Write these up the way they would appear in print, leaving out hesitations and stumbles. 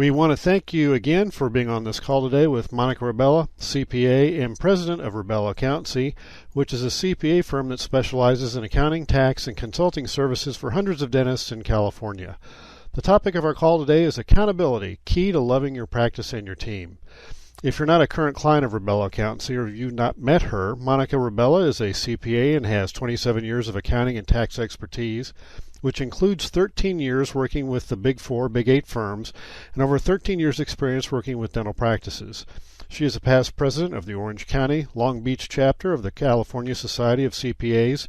We want to thank you again for being on this call today with Monica Rebella, CPA and President of Rebella Accountancy, which is a CPA firm that specializes in accounting, tax, and consulting services for hundreds of dentists in California. The topic of our call today is accountability, key to loving your practice and your team. If you're not a current client of Rebella Accountancy or you've not met her, Monica Rebella is a CPA and has 27 years of accounting and tax expertise, which includes 13 years working with the Big Four, Big Eight firms, and over 13 years experience working with dental practices. She is a past president of the Orange County, Long Beach chapter of the California Society of CPAs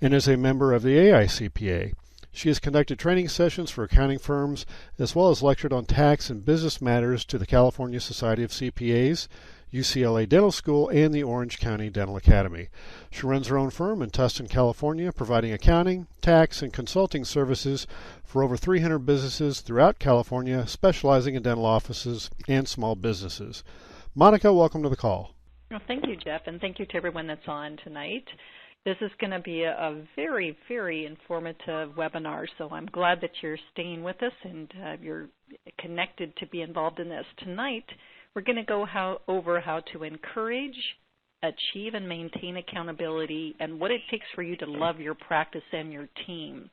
and is a member of the AICPA. She has conducted training sessions for accounting firms as well as lectured on tax and business matters to the California Society of CPAs, UCLA Dental School, and the Orange County Dental Academy. She runs her own firm in Tustin, California, providing accounting, tax, and consulting services for over 300 businesses throughout California, specializing in dental offices and small businesses. Monica, welcome to the call. Well, thank you, Jeff, and thank you to everyone that's on tonight. This is going to be a very, very informative webinar, so I'm glad that you're staying with us and you're connected to be involved in this. Tonight, we're going to go over how to encourage, achieve, and maintain accountability and what it takes for you to love your practice and your team.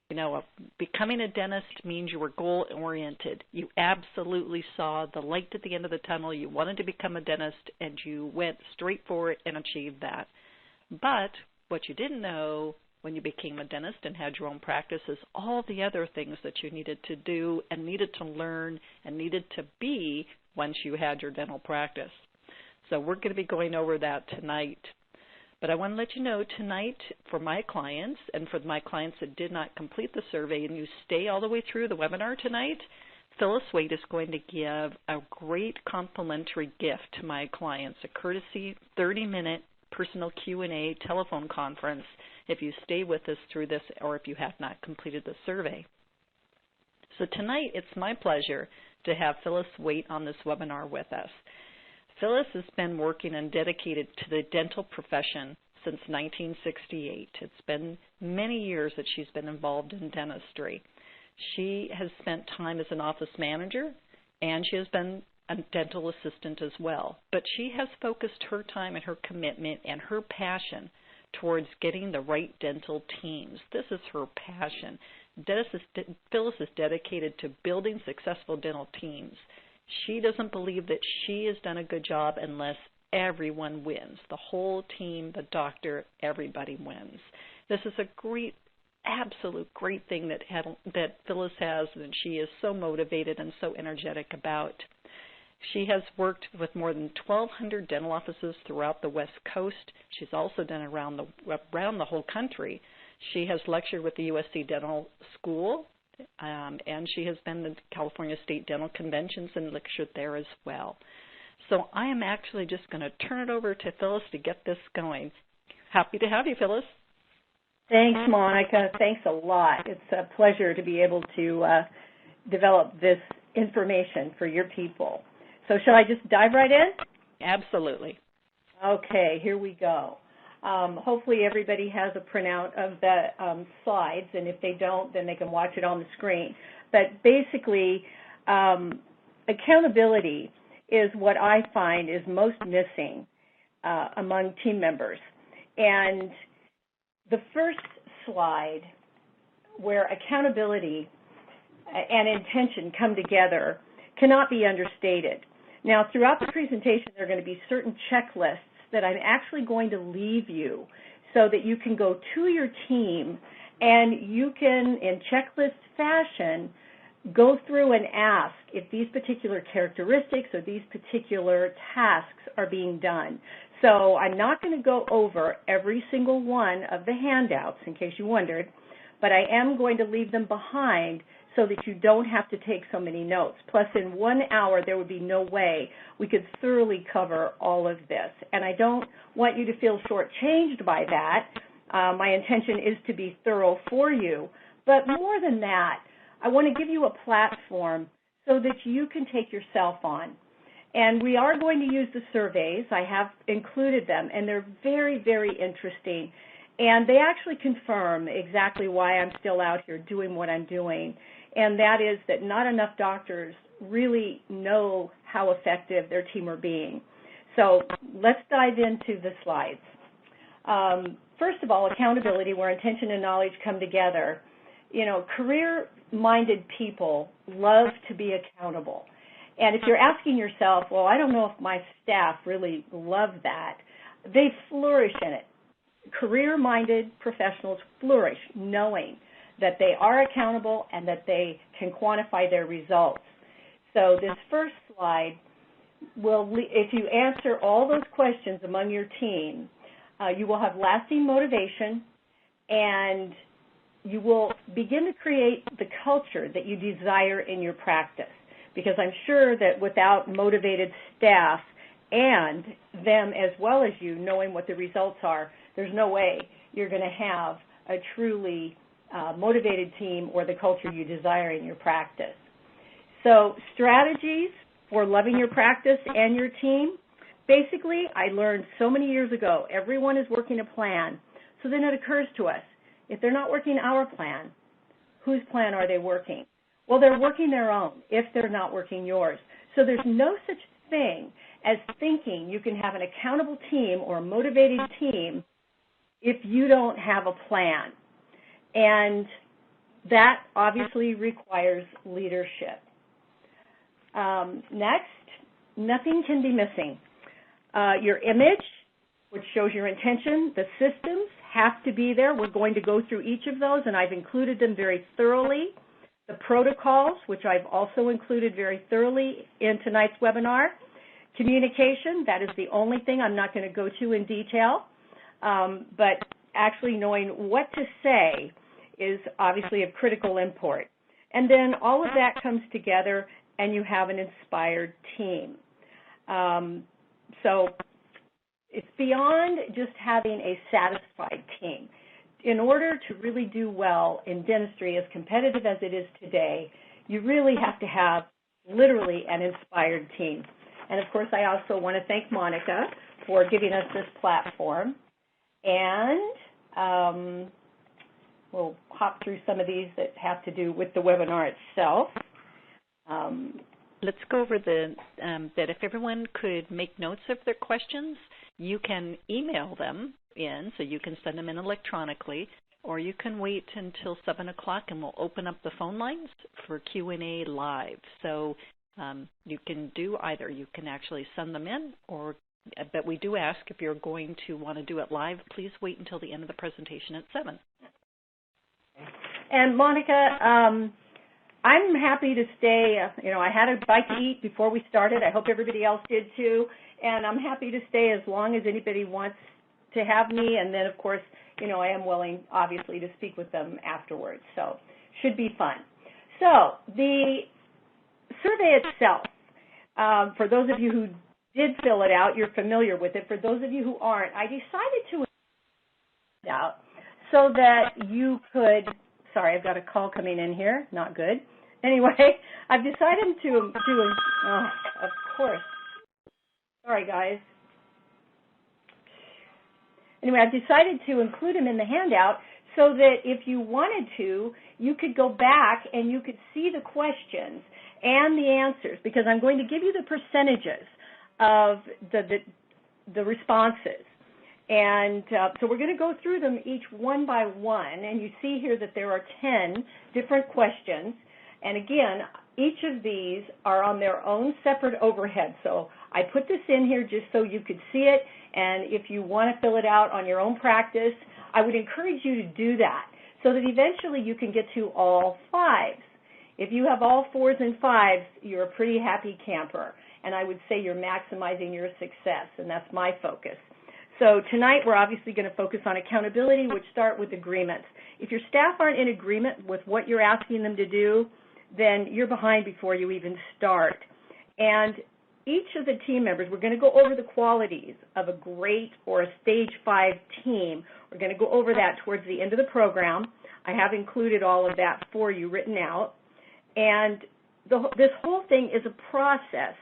You know, becoming a dentist means you were goal-oriented. You absolutely saw the light at the end of the tunnel. You wanted to become a dentist, and you went straight for it and achieved that. But what you didn't know when you became a dentist and had your own practice is all the other things that you needed to do and needed to learn and needed to be once you had your dental practice. So we're going to be going over that tonight. But I want to let you know tonight for my clients and for my clients that did not complete the survey and you stay all the way through the webinar tonight, Phyllis Waite is going to give a great complimentary gift to my clients, a courtesy 30-minute personal Q&A telephone conference if you stay with us through this or if you have not completed the survey. So tonight it's my pleasure to have Phyllis Waite on this webinar with us. Phyllis has been working and dedicated to the dental profession since 1968. It's been many years that she's been involved in dentistry. She has spent time as an office manager and she has been a dental assistant as well. But she has focused her time and her commitment and her passion towards getting the right dental teams. This is her passion. Phyllis is dedicated to building successful dental teams. She doesn't believe that she has done a good job unless everyone wins. The whole team, the doctor, everybody wins. This is a great, absolute great thing that Phyllis has, and she is so motivated and so energetic about. She has worked with more than 1,200 dental offices throughout the West Coast. She's also done around the whole country. She has lectured with the USC Dental School, and she has been to California State Dental Conventions and lectured there as well. So I am actually just going to turn it over to Phyllis to get this going. Happy to have you, Phyllis. Thanks, Monica. Thanks a lot. It's a pleasure to be able to develop this information for your people. So shall I just dive right in? Absolutely. Okay, here we go. Hopefully everybody has a printout of the slides, and if they don't, then they can watch it on the screen. But basically, accountability is what I find is most missing among team members. And the first slide, where accountability and intention come together, cannot be understated. Now, throughout the presentation, there are going to be certain checklists that I'm actually going to leave you so that you can go to your team and you can, in checklist fashion, go through and ask if these particular characteristics or these particular tasks are being done. So I'm not going to go over every single one of the handouts, in case you wondered, but I am going to leave them behind so that you don't have to take so many notes. Plus, in 1 hour, there would be no way we could thoroughly cover all of this. And I don't want you to feel shortchanged by that. My intention is to be thorough for you. But more than that, I want to give you a platform so that you can take yourself on. And we are going to use the surveys. I have included them, and they're very, very interesting. And they actually confirm exactly why I'm still out here doing what I'm doing. And that is that not enough doctors really know how effective their team are being. So let's dive into the slides. First of all, accountability, where intention and knowledge come together. You know, career-minded people love to be accountable. And if you're asking yourself, well, I don't know if my staff really love that, they flourish in it. Career-minded professionals flourish knowing that they are accountable and that they can quantify their results. So this first slide will, if you answer all those questions among your team, you will have lasting motivation, and you will begin to create the culture that you desire in your practice. Because I'm sure that without motivated staff and them as well as you knowing what the results are, there's no way you're going to have a truly motivated team or the culture you desire in your practice. So strategies for loving your practice and your team. Basically, I learned so many years ago, everyone is working a plan. So then it occurs to us, if they're not working our plan, whose plan are they working? Well, they're working their own if they're not working yours. So there's no such thing as thinking you can have an accountable team or a motivated team if you don't have a plan. And that obviously requires leadership. Next, nothing can be missing. Your image, which shows your intention, the systems have to be there. We're going to go through each of those, and I've included them very thoroughly. The protocols, which I've also included very thoroughly in tonight's webinar. Communication, that is the only thing I'm not going to go to in detail, but actually knowing what to say is obviously of critical import. And then all of that comes together, and you have an inspired team. So it's beyond just having a satisfied team. In order to really do well in dentistry, as competitive as it is today, you really have to have literally an inspired team. And, of course, I also want to thank Monica for giving us this platform. And we'll hop through some of these that have to do with the webinar itself. Let's go over that if everyone could make notes of their questions, you can email them in, so you can send them in electronically, or you can wait until 7 o'clock and we'll open up the phone lines for Q&A live. So you can do either. You can actually send them in, but we do ask if you're going to want to do it live, please wait until the end of the presentation at 7. And Monica, I'm happy to stay. I had a bite to eat before we started. I hope everybody else did too. And I'm happy to stay as long as anybody wants to have me. And then, of course, I am willing, obviously, to speak with them afterwards. So should be fun. So the survey itself, for those of you who did fill it out, you're familiar with it. For those of you who aren't, I decided to fill it out so that you could, sorry, I've got a call coming in here, not good. Anyway, I've decided to do, of course. Sorry, guys. Anyway, I've decided to include them in the handout so that if you wanted to, you could go back and you could see the questions and the answers, because I'm going to give you the percentages of the responses. And so we're going to go through them each one by one, and you see here that there are 10 different questions. And again, each of these are on their own separate overhead. So I put this in here just so you could see it, and if you want to fill it out on your own practice, I would encourage you to do that so that eventually you can get to all 5s. If you have all 4s and 5s, you're a pretty happy camper, and I would say you're maximizing your success, and that's my focus. So tonight we're obviously going to focus on accountability, which start with agreements. If your staff aren't in agreement with what you're asking them to do, then you're behind before you even start. And each of the team members, we're going to go over the qualities of a great or a stage 5 team. We're going to go over that towards the end of the program. I have included all of that for you written out. And this whole thing is a process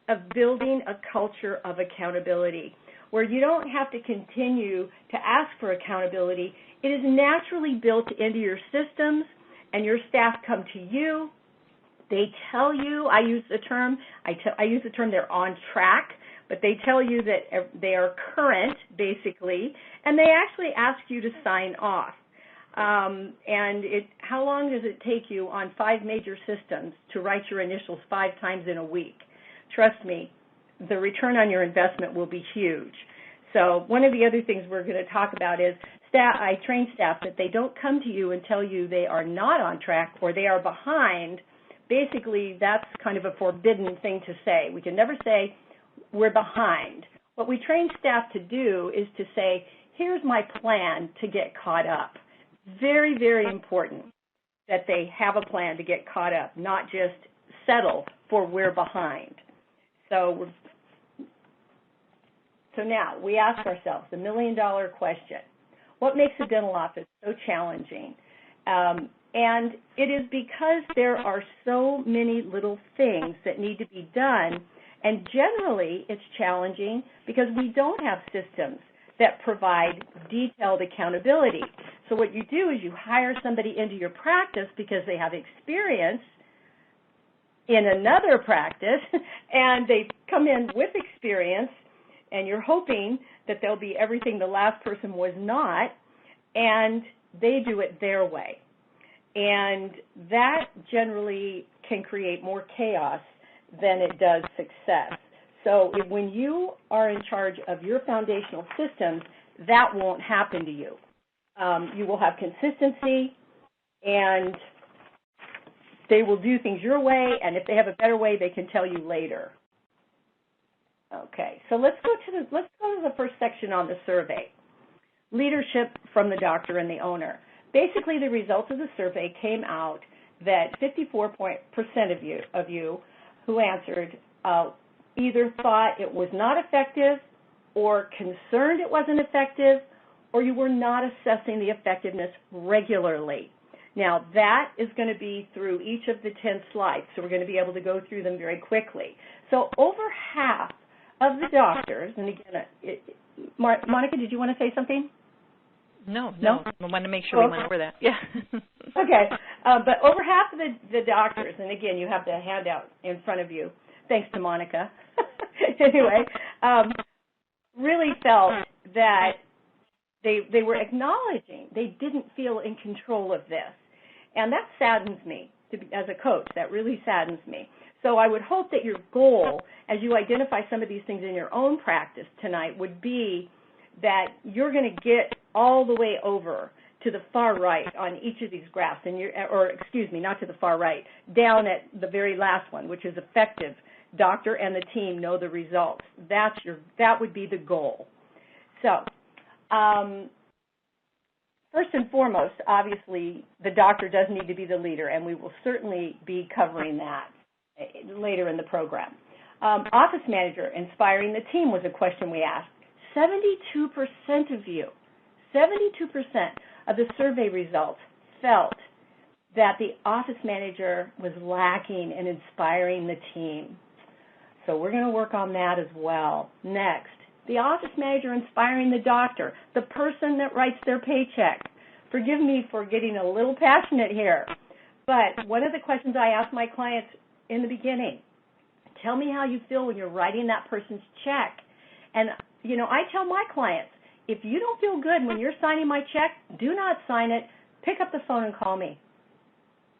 of building a culture of accountability, where you don't have to continue to ask for accountability. It is naturally built into your systems, and your staff come to you, They tell you, I use the term they're on track, but they tell you that they are current, basically, and they actually ask you to sign off. How long does it take you on 5 major systems to write your initials 5 times in a week? Trust me, the return on your investment will be huge. So one of the other things we're going to talk about is I train staff that they don't come to you and tell you they are not on track or they are behind. Basically, that's kind of a forbidden thing to say. We can never say we're behind. What we train staff to do is to say, here's my plan to get caught up. Very, very important that they have a plan to get caught up, not just settle for we're behind. So now we ask ourselves the million-dollar question. What makes a dental office so challenging? And it is because there are so many little things that need to be done, and generally it's challenging because we don't have systems that provide detailed accountability. So what you do is you hire somebody into your practice because they have experience in another practice, and they come in with experience, and you're hoping that they'll be everything the last person was not, and they do it their way. And that generally can create more chaos than it does success. So when you are in charge of your foundational systems, that won't happen to you. You will have consistency, and they will do things your way, and if they have a better way, they can tell you later. Okay, so let's go to the first section on the survey. Leadership from the doctor and the owner. Basically, the results of the survey came out that 54% of you who answered either thought it was not effective or concerned it wasn't effective, or you were not assessing the effectiveness regularly. Now, that is going to be through each of the 10 slides, so we're going to be able to go through them very quickly. So over half of the doctors, and again, Monica, did you want to say something? No? I wanted to make sure we went over that. Yeah. Okay, but over half of the doctors, and again, you have the handout in front of you, thanks to Monica, anyway, really felt that they were acknowledging they didn't feel in control of this. And that saddens me, as a coach, that really saddens me. So I would hope that your goal, as you identify some of these things in your own practice tonight, would be that you're going to get all the way over to the far right on each of these graphs, not to the far right, down at the very last one, which is effective. Doctor and the team know the results. That would be the goal. So, first and foremost, obviously, the doctor does need to be the leader, and we will certainly be covering that later in the program. Office manager inspiring the team was a question we asked. 72% of you, 72% of the survey results felt that the office manager was lacking in inspiring the team. So we're going to work on that as well. Next, the office manager inspiring the doctor, the person that writes their paycheck. Forgive me for getting a little passionate here, but one of the questions I ask my clients in the beginning, tell me how you feel when you're writing that person's check. And, I tell my clients, if you don't feel good when you're signing my check, do not sign it. Pick up the phone and call me.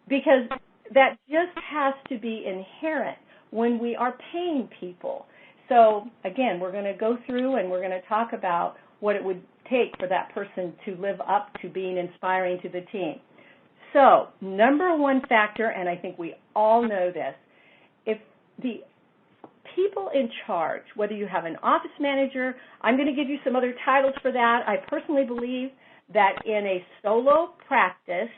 Because that just has to be inherent when we are paying people. So, again, we're going to go through and we're going to talk about what it would take for that person to live up to being inspiring to the team. So, number one factor, and I think we all know this, if the people in charge, whether you have an office manager, I'm going to give you some other titles for that. I personally believe that in a solo practice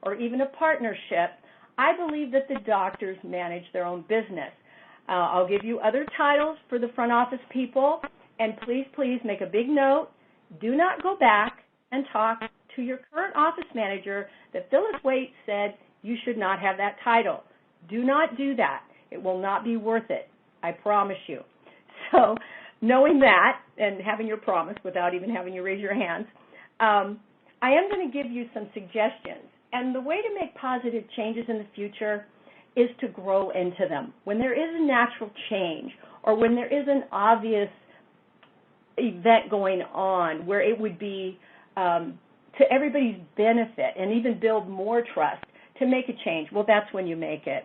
or even a partnership, I believe that the doctors manage their own business. I'll give you other titles for the front office people, and please make a big note. Do not go back and talk to your current office manager that Phyllis Waite said you should not have that title. Do not do that. It will not be worth it. I promise you. So knowing that and having your promise without even having you raise your hands, I am going to give you some suggestions. And the way to make positive changes in the future is to grow into them. When there is a natural change or when there is an obvious event going on where it would be to everybody's benefit and even build more trust to make a change, well, that's when you make it.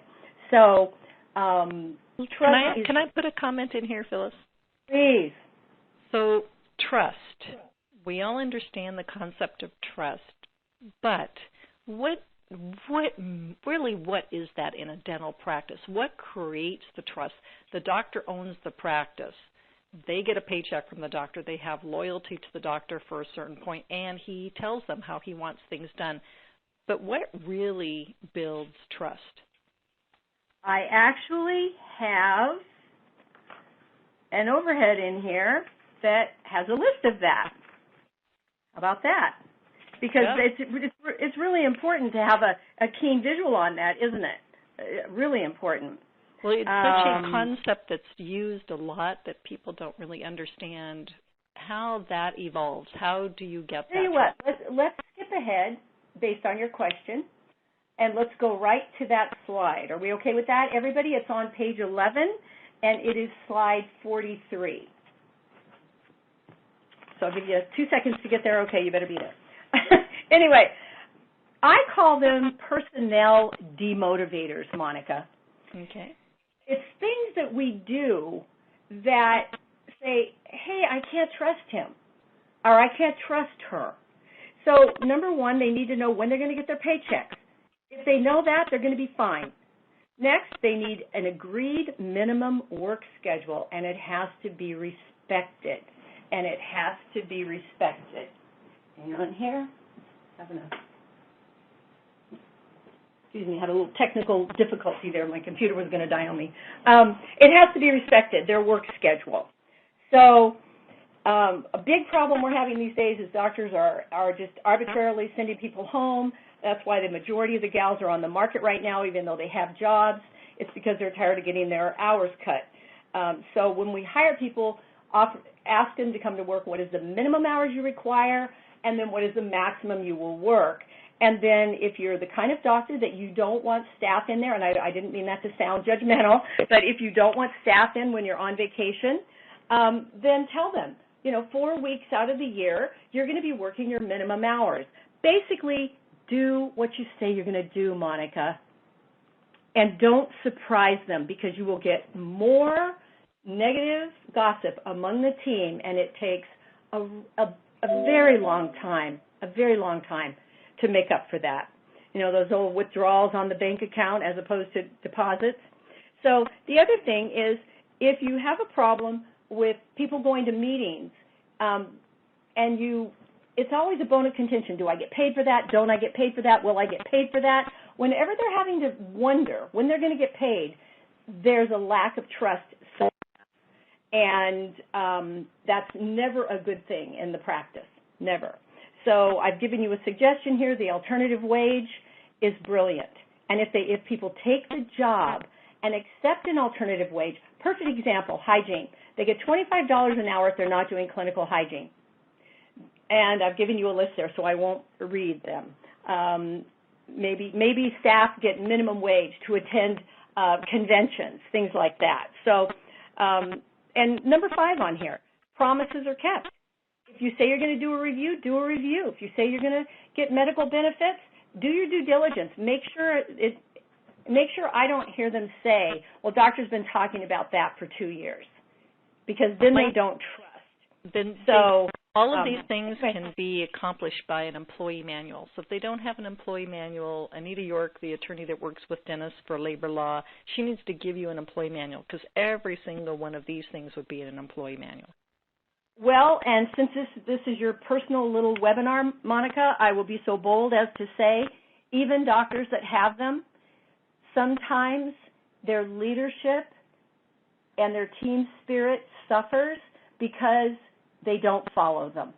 So trust Can I put a comment in here, Phyllis? Please. So trust. We all understand the concept of trust, but what is that in a dental practice? What creates the trust? The doctor owns the practice. They get a paycheck from the doctor. They have loyalty to the doctor for a certain point, and he tells them how he wants things done. But what really builds trust? I actually have an overhead in here that has a list of that. How about that? Because it's really important to have a keen visual on that, isn't it? Really important. Well, it's such a concept that's used a lot that people don't really understand how that evolves. How do you get that? Tell you what, let's skip ahead based on your question, and let's go right to that slide. Are we okay with that, everybody? It's on page 11, and it is slide 43. So I'll give you 2 seconds to get there. Okay, you better be there. Anyway, I call them personnel demotivators, Monica. Okay. It's things that we do that say, hey, I can't trust him, or I can't trust her. So, number one, they need to know when they're going to get their paychecks. If they know that, they're going to be fine. Next, they need an agreed minimum work schedule, and it has to be respected. And it has to be respected. Hang on here. Excuse me, I had a little technical difficulty there. My computer was going to die on me. It has to be respected, their work schedule. So a big problem we're having these days is doctors are just arbitrarily sending people home. That's why the majority of the gals are on the market right now, even though they have jobs. It's because they're tired of getting their hours cut. So when we hire people, ask them to come to work, what is the minimum hours you require, and then what is the maximum you will work. And then if you're the kind of doctor that you don't want staff in there, and I didn't mean that to sound judgmental, but if you don't want staff in when you're on vacation, then tell them, 4 weeks out of the year, you're going to be working your minimum hours. Basically, do what you say you're going to do, Monica, and don't surprise them because you will get more negative gossip among the team, and it takes a very long time to make up for that. Those old withdrawals on the bank account as opposed to deposits. So the other thing is if you have a problem with people going to meetings it's always a bone of contention. Do I get paid for that? Don't I get paid for that? Will I get paid for that? Whenever they're having to wonder when they're going to get paid, there's a lack of trust. And that's never a good thing in the practice, never. So I've given you a suggestion here. The alternative wage is brilliant. And if people take the job and accept an alternative wage, perfect example, hygiene. They get $25 an hour if they're not doing clinical hygiene. And I've given you a list there, so I won't read them. Maybe staff get minimum wage to attend conventions, things like that. So, and number 5 on here, promises are kept. If you say you're going to do a review, do a review. If you say you're going to get medical benefits, do your due diligence. Make sure I don't hear them say, well, doctor's been talking about that for 2 years, because then they don't trust. All of these things can be accomplished by an employee manual. So if they don't have an employee manual, Anita York, the attorney that works with dentists for labor law, she needs to give you an employee manual, because every single one of these things would be in an employee manual. Well, and since this is your personal little webinar, Monica, I will be so bold as to say, even doctors that have them, sometimes their leadership and their team spirit suffers because they don't follow them.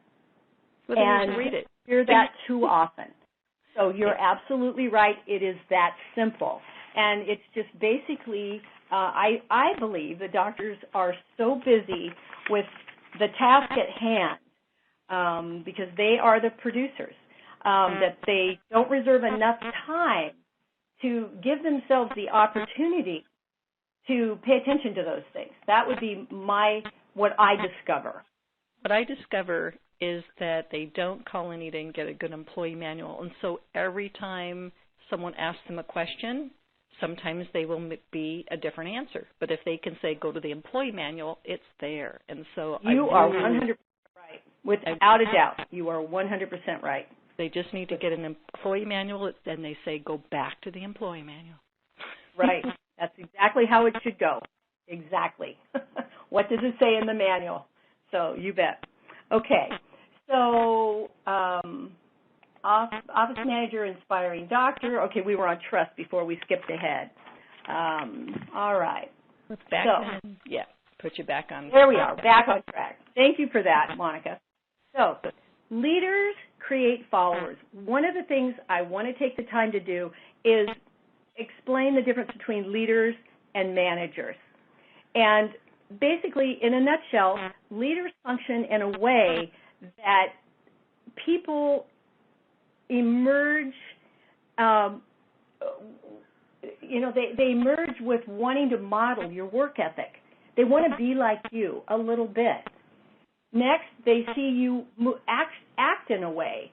Well, and read it. I hear that too often. So you're absolutely right. It is that simple. And it's just basically, I believe the doctors are so busy with the task at hand because they are the producers, that they don't reserve enough time to give themselves the opportunity to pay attention to those things. That would be what I discover. What I discover is that they don't call Anita and get a good employee manual. And so every time someone asks them a question, sometimes they will be a different answer. But if they can say, go to the employee manual, it's there. And so you are 100% right. Without a doubt, you are 100% right. They just need to get an employee manual, and they say, go back to the employee manual. Right. That's exactly how it should go. Exactly. What does it say in the manual? So you bet. Okay. So office manager, inspiring doctor. Okay, we were on trust before we skipped ahead. All right. Let's back then. Yeah, put you back on. There we are, back on track. Thank you for that, Monica. So leaders create followers. One of the things I want to take the time to do is explain the difference between leaders and managers. And basically, in a nutshell, leaders function in a way that people emerge, they emerge with wanting to model your work ethic. They want to be like you a little bit. Next, they see you act in a way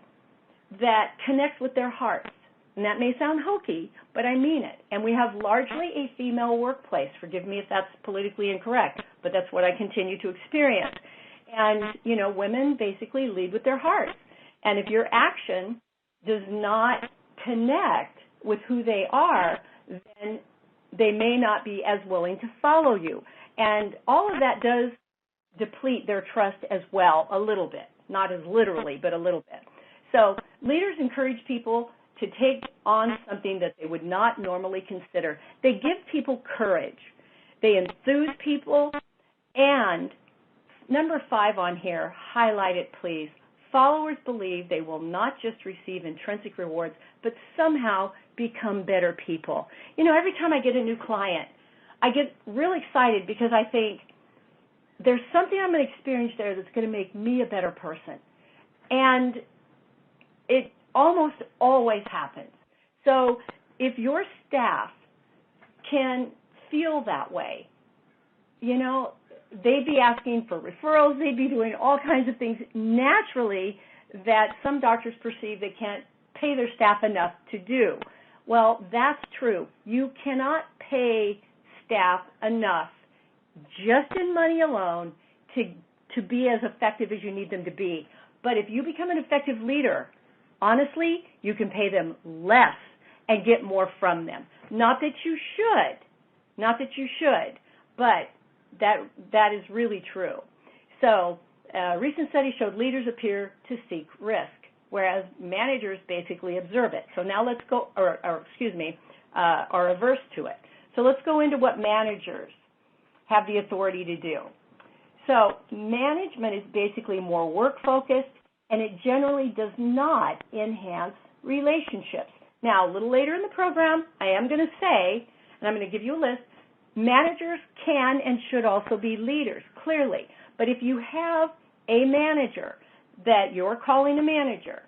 that connects with their hearts. And that may sound hokey, but I mean it. And we have largely a female workplace. Forgive me if that's politically incorrect, but that's what I continue to experience. And, women basically lead with their hearts. And if your action does not connect with who they are, then they may not be as willing to follow you. And all of that does deplete their trust as well a little bit, not as literally, but a little bit. So leaders encourage people to take on something that they would not normally consider. They give people courage. They enthuse people. And number 5 on here, highlight it, please. Followers believe they will not just receive intrinsic rewards, but somehow become better people. Every time I get a new client, I get real excited because I think there's something I'm going to experience there that's going to make me a better person. And it almost always happens. So if your staff can feel that way, they'd be asking for referrals, they'd be doing all kinds of things naturally that some doctors perceive they can't pay their staff enough to do. Well, that's true. You cannot pay staff enough just in money alone to be as effective as you need them to be. But if you become an effective leader, honestly, you can pay them less and get more from them. Not that you should, but that is really true. So a recent study showed leaders appear to seek risk, whereas managers basically observe it. So now let's go, or reverse to it. So let's go into what managers have the authority to do. So management is basically more work-focused, and it generally does not enhance relationships. Now, a little later in the program, I am going to say, and I'm going to give you a list, managers can and should also be leaders, clearly. But if you have a manager that you're calling a manager,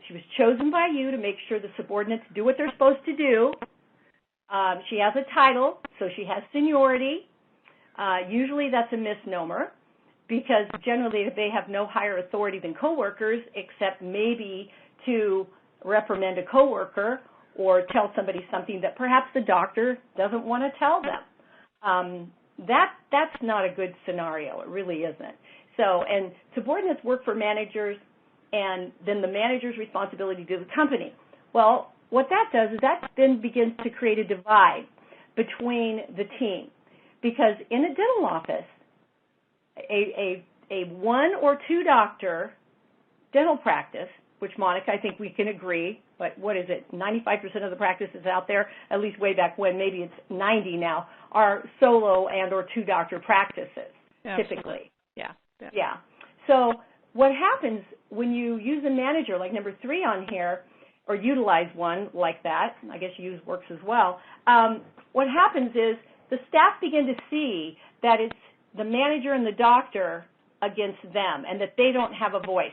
she was chosen by you to make sure the subordinates do what they're supposed to do. She has a title, so she has seniority. Usually that's a misnomer because generally they have no higher authority than coworkers except maybe to reprimand a coworker or tell somebody something that perhaps the doctor doesn't want to tell them. That's not a good scenario. It really isn't. So, and subordinates work for managers, and then the manager's responsibility to the company. Well, what that does is that then begins to create a divide between the team, because in a dental office, a 1 or 2 doctor dental practice, which, Monica, I think we can agree, but what is it, 95% of the practices out there, at least way back when, maybe it's 90 now, are solo and or 2 doctor practices, typically. Yeah. So what happens when you use a manager, like number 3 on here, or utilize one like that, I guess use works as well, what happens is the staff begin to see that it's the manager and the doctor against them and that they don't have a voice.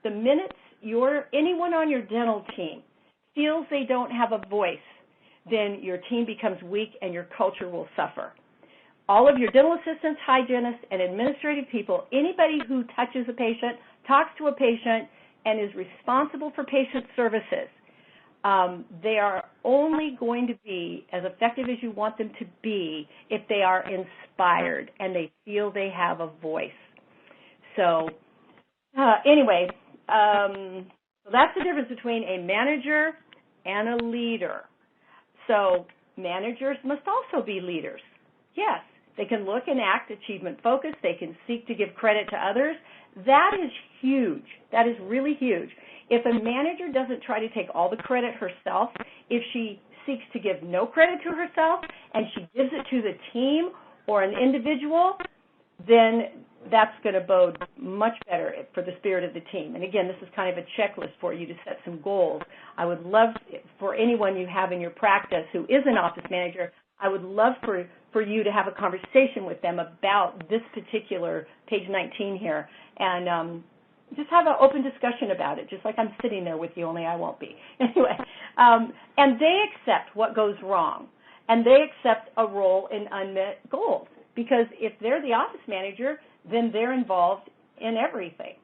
The minute anyone on your dental team feels they don't have a voice, then your team becomes weak and your culture will suffer. All of your dental assistants, hygienists, and administrative people, anybody who touches a patient, talks to a patient, and is responsible for patient services, they are only going to be as effective as you want them to be if they are inspired and they feel they have a voice. So anyway, so that's the difference between a manager and a leader. So managers must also be leaders. Yes, they can look and act achievement-focused. They can seek to give credit to others. That is huge. That is really huge. If a manager doesn't try to take all the credit herself, if she seeks to give no credit to herself and she gives it to the team or an individual, then that's going to bode much better for the spirit of the team. And again, this is kind of a checklist for you to set some goals. I would love for anyone you have in your practice who is an office manager, I would love for you to have a conversation with them about this particular page 19 here, and just have an open discussion about it, just like I'm sitting there with you, only I won't be. Anyway, and they accept what goes wrong, and they accept a role in unmet goals, because if they're the office manager, then they're involved in everything,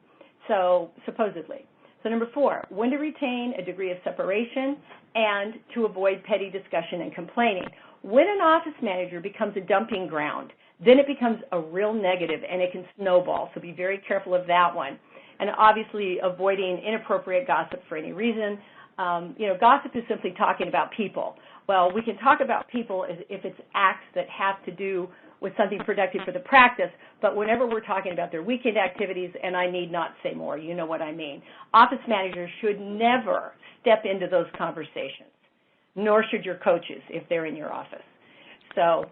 so supposedly. So number 4, when to retain a degree of separation and to avoid petty discussion and complaining. When an office manager becomes a dumping ground, then it becomes a real negative and it can snowball, so be very careful of that one. And obviously avoiding inappropriate gossip for any reason. Gossip is simply talking about people. Well, we can talk about people if it's acts that have to do with something productive for the practice, but whenever we're talking about their weekend activities, and I need not say more, you know what I mean, office managers should never step into those conversations, nor should your coaches if they're in your office. So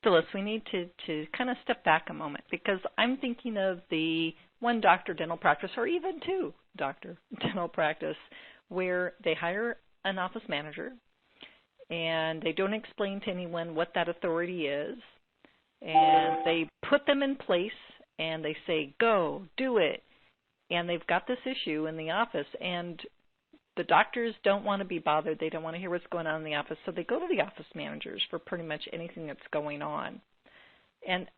Phyllis, we need to kind of step back a moment, because I'm thinking of the one doctor dental practice, or even 2 doctor dental practice, where they hire an office manager and they don't explain to anyone what that authority is, and they put them in place and they say, go, do it, and they've got this issue in the office, and the doctors don't want to be bothered. They don't want to hear what's going on in the office, so they go to the office managers for pretty much anything that's going on. And,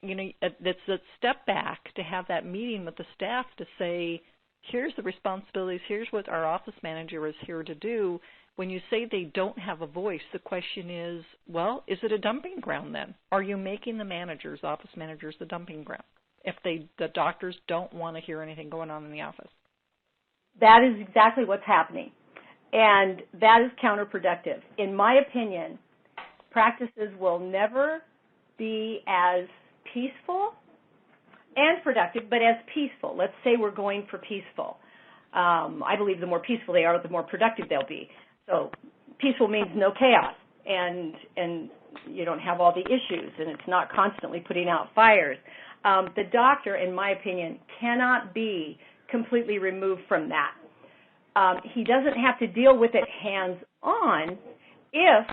it's a step back to have that meeting with the staff to say, here's the responsibilities, here's what our office manager is here to do. When you say they don't have a voice, the question is, well, is it a dumping ground then? Are you making the managers, office managers, the dumping ground if the doctors don't want to hear anything going on in the office? That is exactly what's happening, and that is counterproductive. In my opinion, practices will never be as peaceful and productive, but as peaceful. Let's say we're going for peaceful. I believe the more peaceful they are, the more productive they'll be. So peaceful means no chaos, and you don't have all the issues, and it's not constantly putting out fires. The doctor, in my opinion, cannot be completely removed from that. He doesn't have to deal with it hands-on if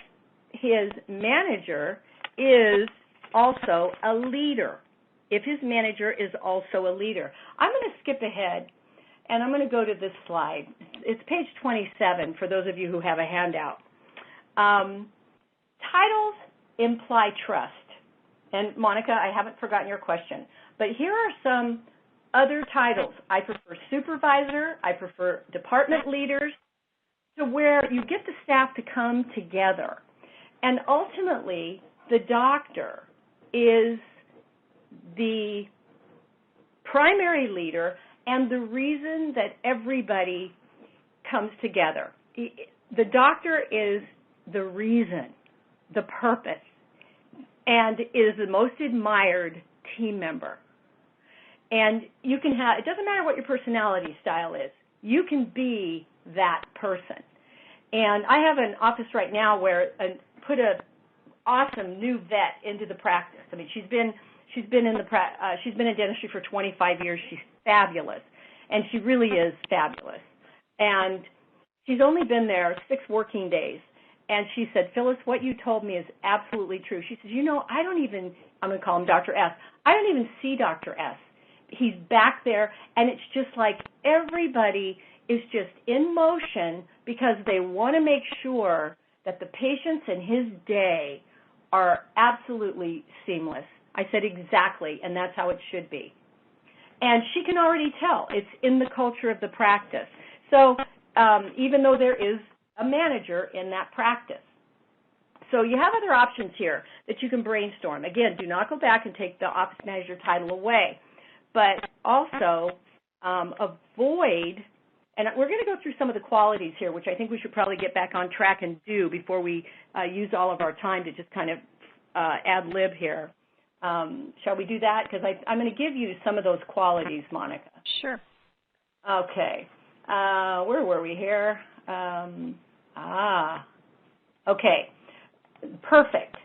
his manager is also a leader. If his manager is also a leader. I'm going to skip ahead, and I'm going to go to this slide. It's page 27 for those of you who have a handout. Titles imply trust. And, Monica, I haven't forgotten your question. But here are some other titles. I prefer supervisor. I prefer department leaders, to where you get the staff to come together. And ultimately, the doctor is the primary leader and the reason that everybody comes together. The doctor is the reason, the purpose, and is the most admired team member. And you can have, it doesn't matter what your personality style is, you can be that person. And I have an office right now where put an awesome new vet into the practice. I mean, she's been in dentistry for 25 years. She's fabulous, and she really is fabulous. And she's only been there 6 working days. And she said, Phyllis, what you told me is absolutely true. She says, I don't even, I'm going to call him Dr. S. I don't even see Dr. S. He's back there, and it's just like everybody is just in motion because they want to make sure that the patients in his day are absolutely seamless. I said exactly, and that's how it should be. And she can already tell. It's in the culture of the practice. So even though there is a manager in that practice. So you have other options here that you can brainstorm. Again, do not go back and take the office manager title away, but also avoid, and we're going to go through some of the qualities here, which I think we should probably get back on track and do before we use all of our time to just kind of ad-lib here. Shall we do that? Because I'm going to give you some of those qualities, Monica. Sure. Okay. Where were we here? Okay. Perfect.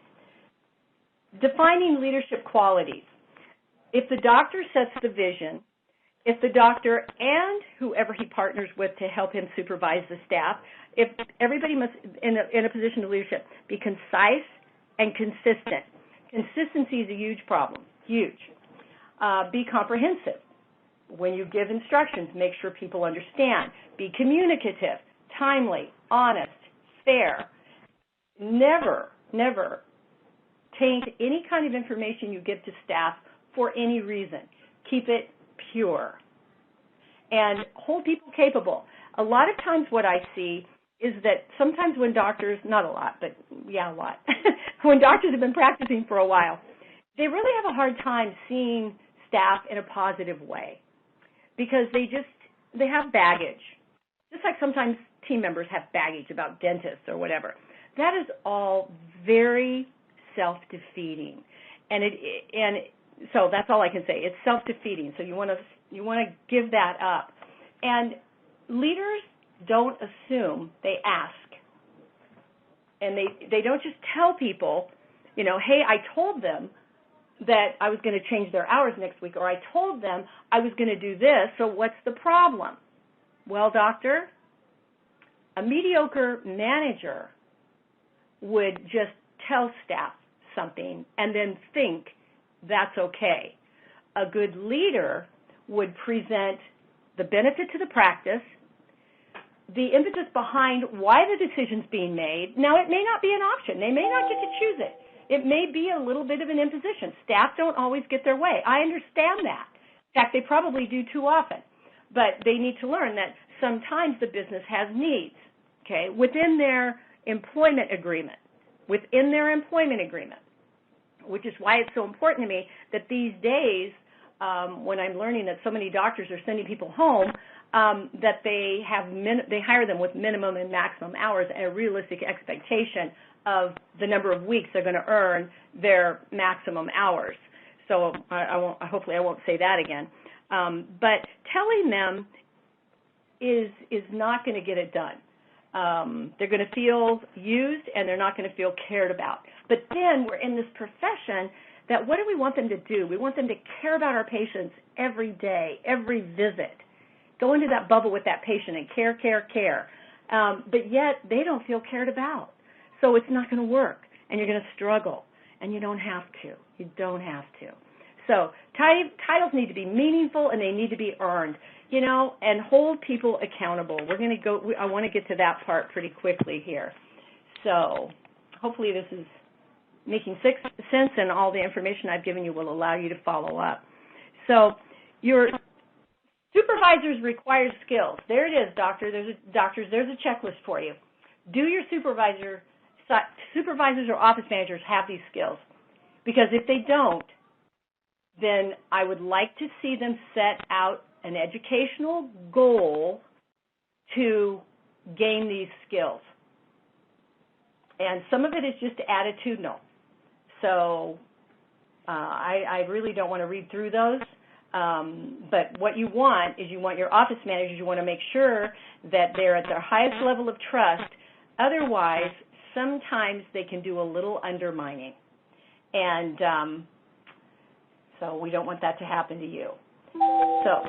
Defining leadership qualities. If the doctor sets the vision, if the doctor and whoever he partners with to help him supervise the staff, if everybody must, in a position of leadership, be concise and consistent. Consistency is a huge problem, huge. Be comprehensive. When you give instructions, make sure people understand. Be communicative, timely, honest, fair. Never, never taint any kind of information you give to staff for any reason. Keep it pure. And hold people capable. A lot of times what I see is that sometimes when doctors, not a lot, but yeah, a lot, when doctors have been practicing for a while, they really have a hard time seeing staff in a positive way because they have baggage. Just like sometimes team members have baggage about dentists or whatever. That is all very self-defeating. And so that's all I can say. It's self-defeating. So you want to give that up. And leaders don't assume, they ask. And they don't just tell people, hey, I told them that I was going to change their hours next week, or I told them I was going to do this, so what's the problem? Well, doctor, a mediocre manager would just tell staff something and then think that's okay. A good leader would present the benefit to the practice, the impetus behind why the decision's being made. Now, it may not be an option. They may not get to choose it. It may be a little bit of an imposition. Staff don't always get their way. I understand that. In fact, they probably do too often. But they need to learn that sometimes the business has needs, okay, within their employment agreement, which is why it's so important to me that these days, when I'm learning that so many doctors are sending people home, that they hire them with minimum and maximum hours and a realistic expectation of the number of weeks they're going to earn their maximum hours. So hopefully I won't say that again. But telling them is not going to get it done. They're going to feel used and they're not going to feel cared about. But then we're in this profession that what do we want them to do? We want them to care about our patients every day, every visit. Go into that bubble with that patient and care. But yet they don't feel cared about. So it's not going to work, and you're going to struggle, and you don't have to. You don't have to. So titles need to be meaningful, and they need to be earned, and hold people accountable. I want to get to that part pretty quickly here. So hopefully this is making sense, and all the information I've given you will allow you to follow up. So your supervisor's required skills. There it is, doctor. There's a checklist for you. Do your supervisors or office managers have these skills? Because if they don't, then I would like to see them set out an educational goal to gain these skills. And some of it is just attitudinal. So I really don't want to read through those. But what you want is your office managers, you want to make sure that they're at their highest level of trust. Otherwise, sometimes they can do a little undermining. And so we don't want that to happen to you. So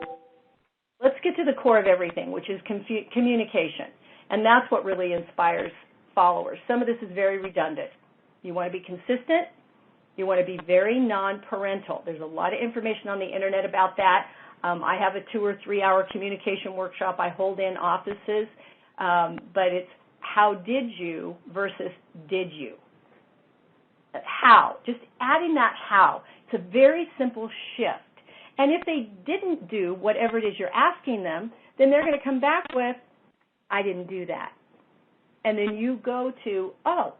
let's get to the core of everything, which is communication. And that's what really inspires followers. Some of this is very redundant. You want to be consistent. You want to be very non-parental. There's a lot of information on the internet about that. I have a 2 or 3 hour communication workshop I hold in offices, but it's how did you versus did you. How, just adding that how. It's a very simple shift. And if they didn't do whatever it is you're asking them, then they're going to come back with, I didn't do that. And then you go to, oh,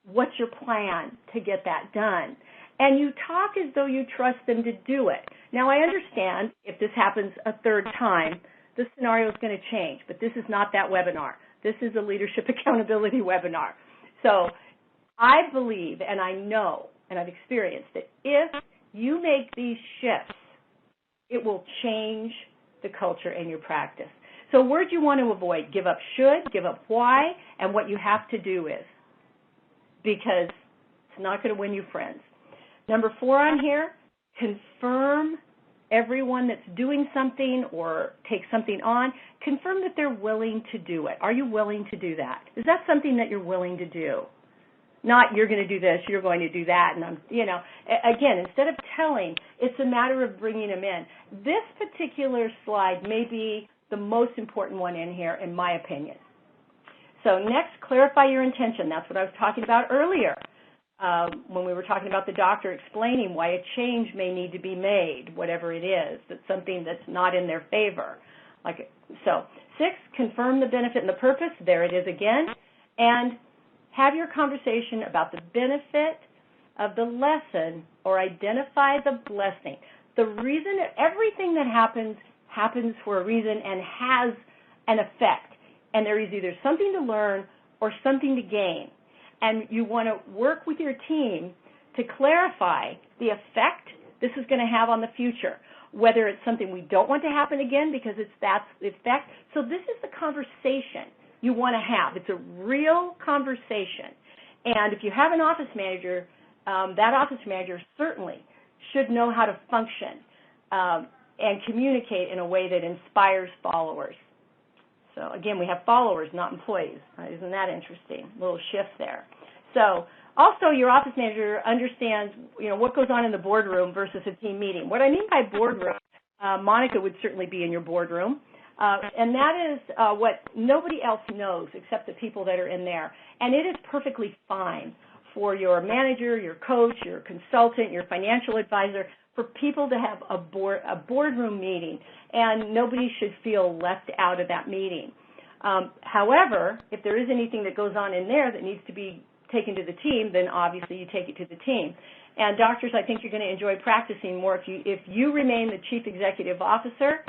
what's your plan to get that done? And you talk as though you trust them to do it. Now, I understand if this happens a third time, the scenario is going to change, but this is not that webinar. This is a leadership accountability webinar. So I believe, and I know, and I've experienced that if you make these shifts, it will change the culture in your practice. So word you want to avoid, give up should, give up why, and what you have to do is, because it's not going to win you friends. Number 4 on here, confirm everyone that's doing something or take something on, confirm that they're willing to do it. Are you willing to do that? Is that something that you're willing to do? Not you're going to do this, you're going to do that, and again, instead of telling, it's a matter of bringing them in. This particular slide may be the most important one in here, in my opinion. So next, clarify your intention. That's what I was talking about earlier when we were talking about the doctor explaining why a change may need to be made, whatever it is, that's something that's not in their favor. So 6, confirm the benefit and the purpose. There it is again. And have your conversation about the benefit of the lesson or identify the blessing. The reason everything that happens for a reason and has an effect. And there is either something to learn or something to gain. And you want to work with your team to clarify the effect this is going to have on the future, whether it's something we don't want to happen again because that's the effect. So this is the conversation you want to have. It's a real conversation. And if you have an office manager, that office manager certainly should know how to function and communicate in a way that inspires followers. So again, we have followers, not employees. Isn't that interesting? A little shift there. So also your office manager understands, what goes on in the boardroom versus a team meeting. What I mean by boardroom, Monica would certainly be in your boardroom. And that is what nobody else knows except the people that are in there. And it is perfectly fine for your manager, your coach, your consultant, your financial advisor, for people to have a boardroom meeting, and nobody should feel left out of that meeting. However, if there is anything that goes on in there that needs to be taken to the team, then obviously you take it to the team. And doctors, I think you're going to enjoy practicing more if you remain the chief executive officer.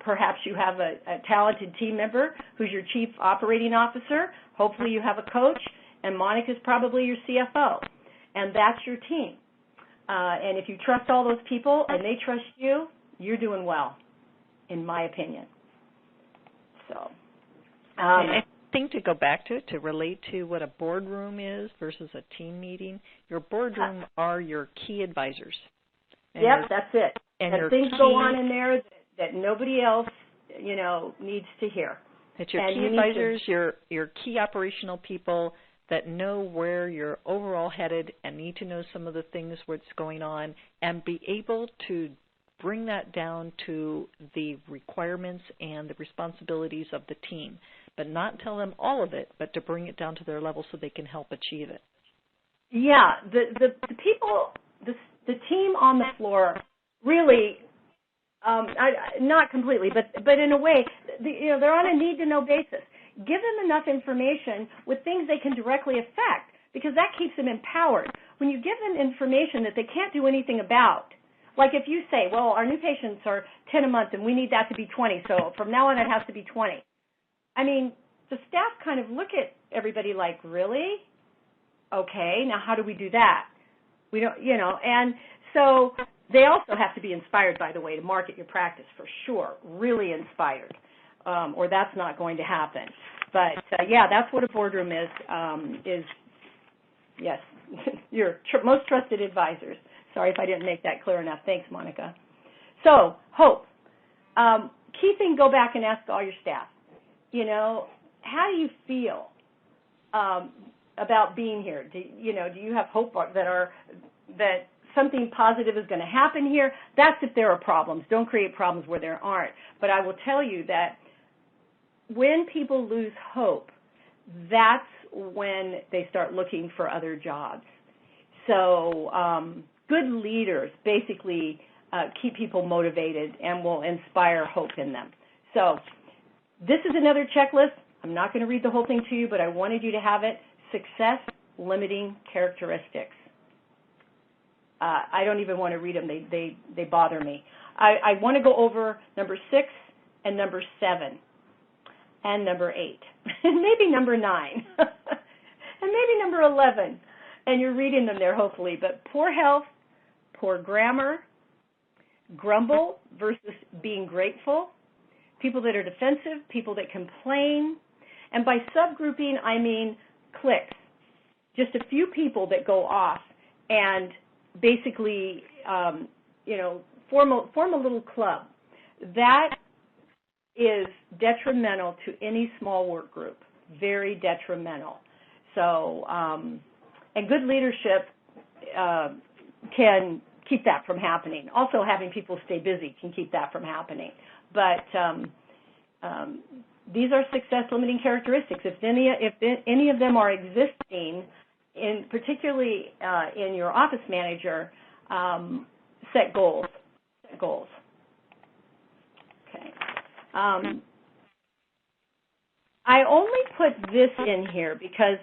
Perhaps you have a talented team member who's your chief operating officer. Hopefully you have a coach, and Monica's probably your CFO. And that's your team. And if you trust all those people and they trust you, you're doing well, in my opinion. So I think to go back to relate to what a boardroom is versus a team meeting, your boardroom are your key advisors. Yep, that's it. And things go on in there that nobody else, needs to hear. It's your key advisors, your key operational people that know where you're overall headed and need to know some of the things what's going on and be able to bring that down to the requirements and the responsibilities of the team, but not tell them all of it, but to bring it down to their level so they can help achieve it. Yeah, the people, the team on the floor really, not completely, but in a way, they're on a need-to-know basis. Give them enough information with things they can directly affect, because that keeps them empowered. When you give them information that they can't do anything about, like if you say, well, our new patients are 10 a month and we need that to be 20, so from now on it has to be 20. I mean, the staff kind of look at everybody like, really? Okay, now how do we do that? We don't, and so they also have to be inspired, by the way, to market your practice for sure, really inspired, or that's not going to happen. But, yeah, that's what a boardroom is yes, your most trusted advisors. Sorry if I didn't make that clear enough. Thanks, Monica. So, hope. Key thing, go back and ask all your staff, how do you feel about being here? Do you have hope that something positive is going to happen here. That's if there are problems. Don't create problems where there aren't. But I will tell you that when people lose hope, that's when they start looking for other jobs. So good leaders basically keep people motivated and will inspire hope in them. So this is another checklist. I'm not going to read the whole thing to you, but I wanted you to have it. Success limiting characteristics. I don't even want to read them. They bother me. I want to go over number 6 and number 7 and number 8 and maybe number 9 and maybe number 11. And you're reading them there, hopefully. But poor health, poor grammar, grumble versus being grateful, people that are defensive, people that complain. And by subgrouping, I mean cliques. Just a few people that go off and basically, form a little club. That is detrimental to any small work group, very detrimental. So, and good leadership can keep that from happening. Also, having people stay busy can keep that from happening. But these are success-limiting characteristics. If any of them are existing, particularly in your office manager, set goals. Set goals. Okay. I only put this in here because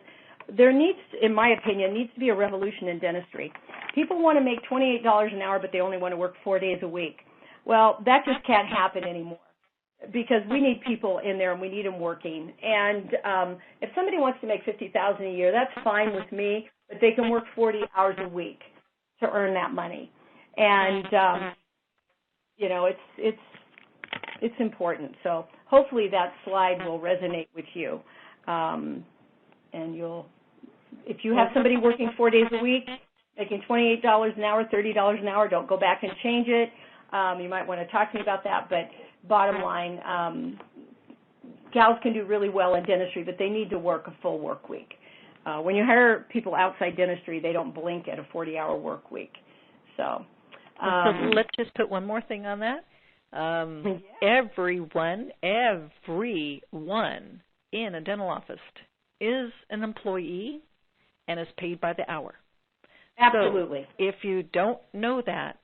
there needs, in my opinion, needs to be a revolution in dentistry. People want to make $28 an hour, but they only want to work 4 days a week. Well, that just can't happen anymore because we need people in there and we need them working. And if somebody wants to make $50,000 a year, that's fine with me, but they can work 40 hours a week to earn that money. And it's important. So hopefully that slide will resonate with you. And if you have somebody working 4 days a week, making $28 an hour, $30 an hour, don't go back and change it. You might want to talk to me about that, but bottom line, gals can do really well in dentistry, but they need to work a full work week. When you hire people outside dentistry, they don't blink at a 40-hour work week. So let's just put one more thing on that. Everyone in a dental office is an employee and is paid by the hour. Absolutely. So if you don't know that,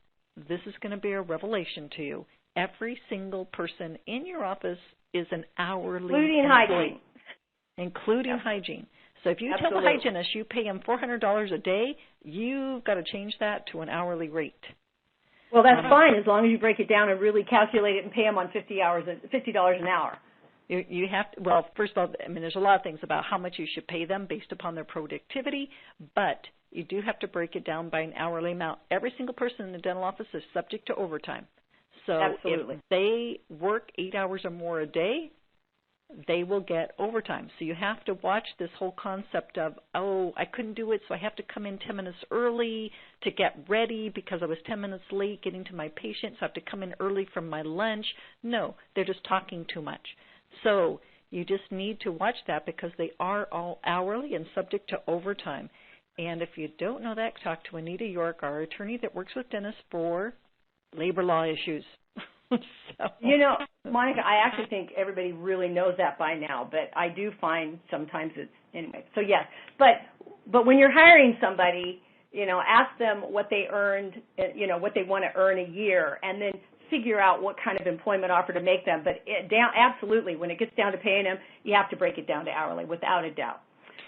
this is going to be a revelation to you. Every single person in your office is an hourly including employee. hygiene. Including hygiene. So if you tell the hygienist you pay him $400 a day, you've got to change that to an hourly rate. Well, that's fine as long as you break it down and really calculate it and pay them on $50 an hour. You have to, well, first of all, I mean, there's a lot of things about how much you should pay them based upon their productivity, but you do have to break it down by an hourly amount. Every single person in the dental office is subject to overtime. So Absolutely. If they work 8 hours or more a day, they will get overtime. So you have to watch this whole concept of, oh, I couldn't do it, so I have to come in 10 minutes early to get ready because I was 10 minutes late getting to my patient, so I have to come in early from my lunch. No, they're just talking too much. So you just need to watch that because they are all hourly and subject to overtime. And if you don't know that, talk to Anita York, our attorney that works with dentists for labor law issues. So. You know, Monica, I actually think everybody really knows that by now, but I do find sometimes it's, anyway. So yes, but when you're hiring somebody, ask them what they earned, what they want to earn a year, and then figure out what kind of employment offer to make them. But absolutely, when it gets down to paying them, you have to break it down to hourly, without a doubt.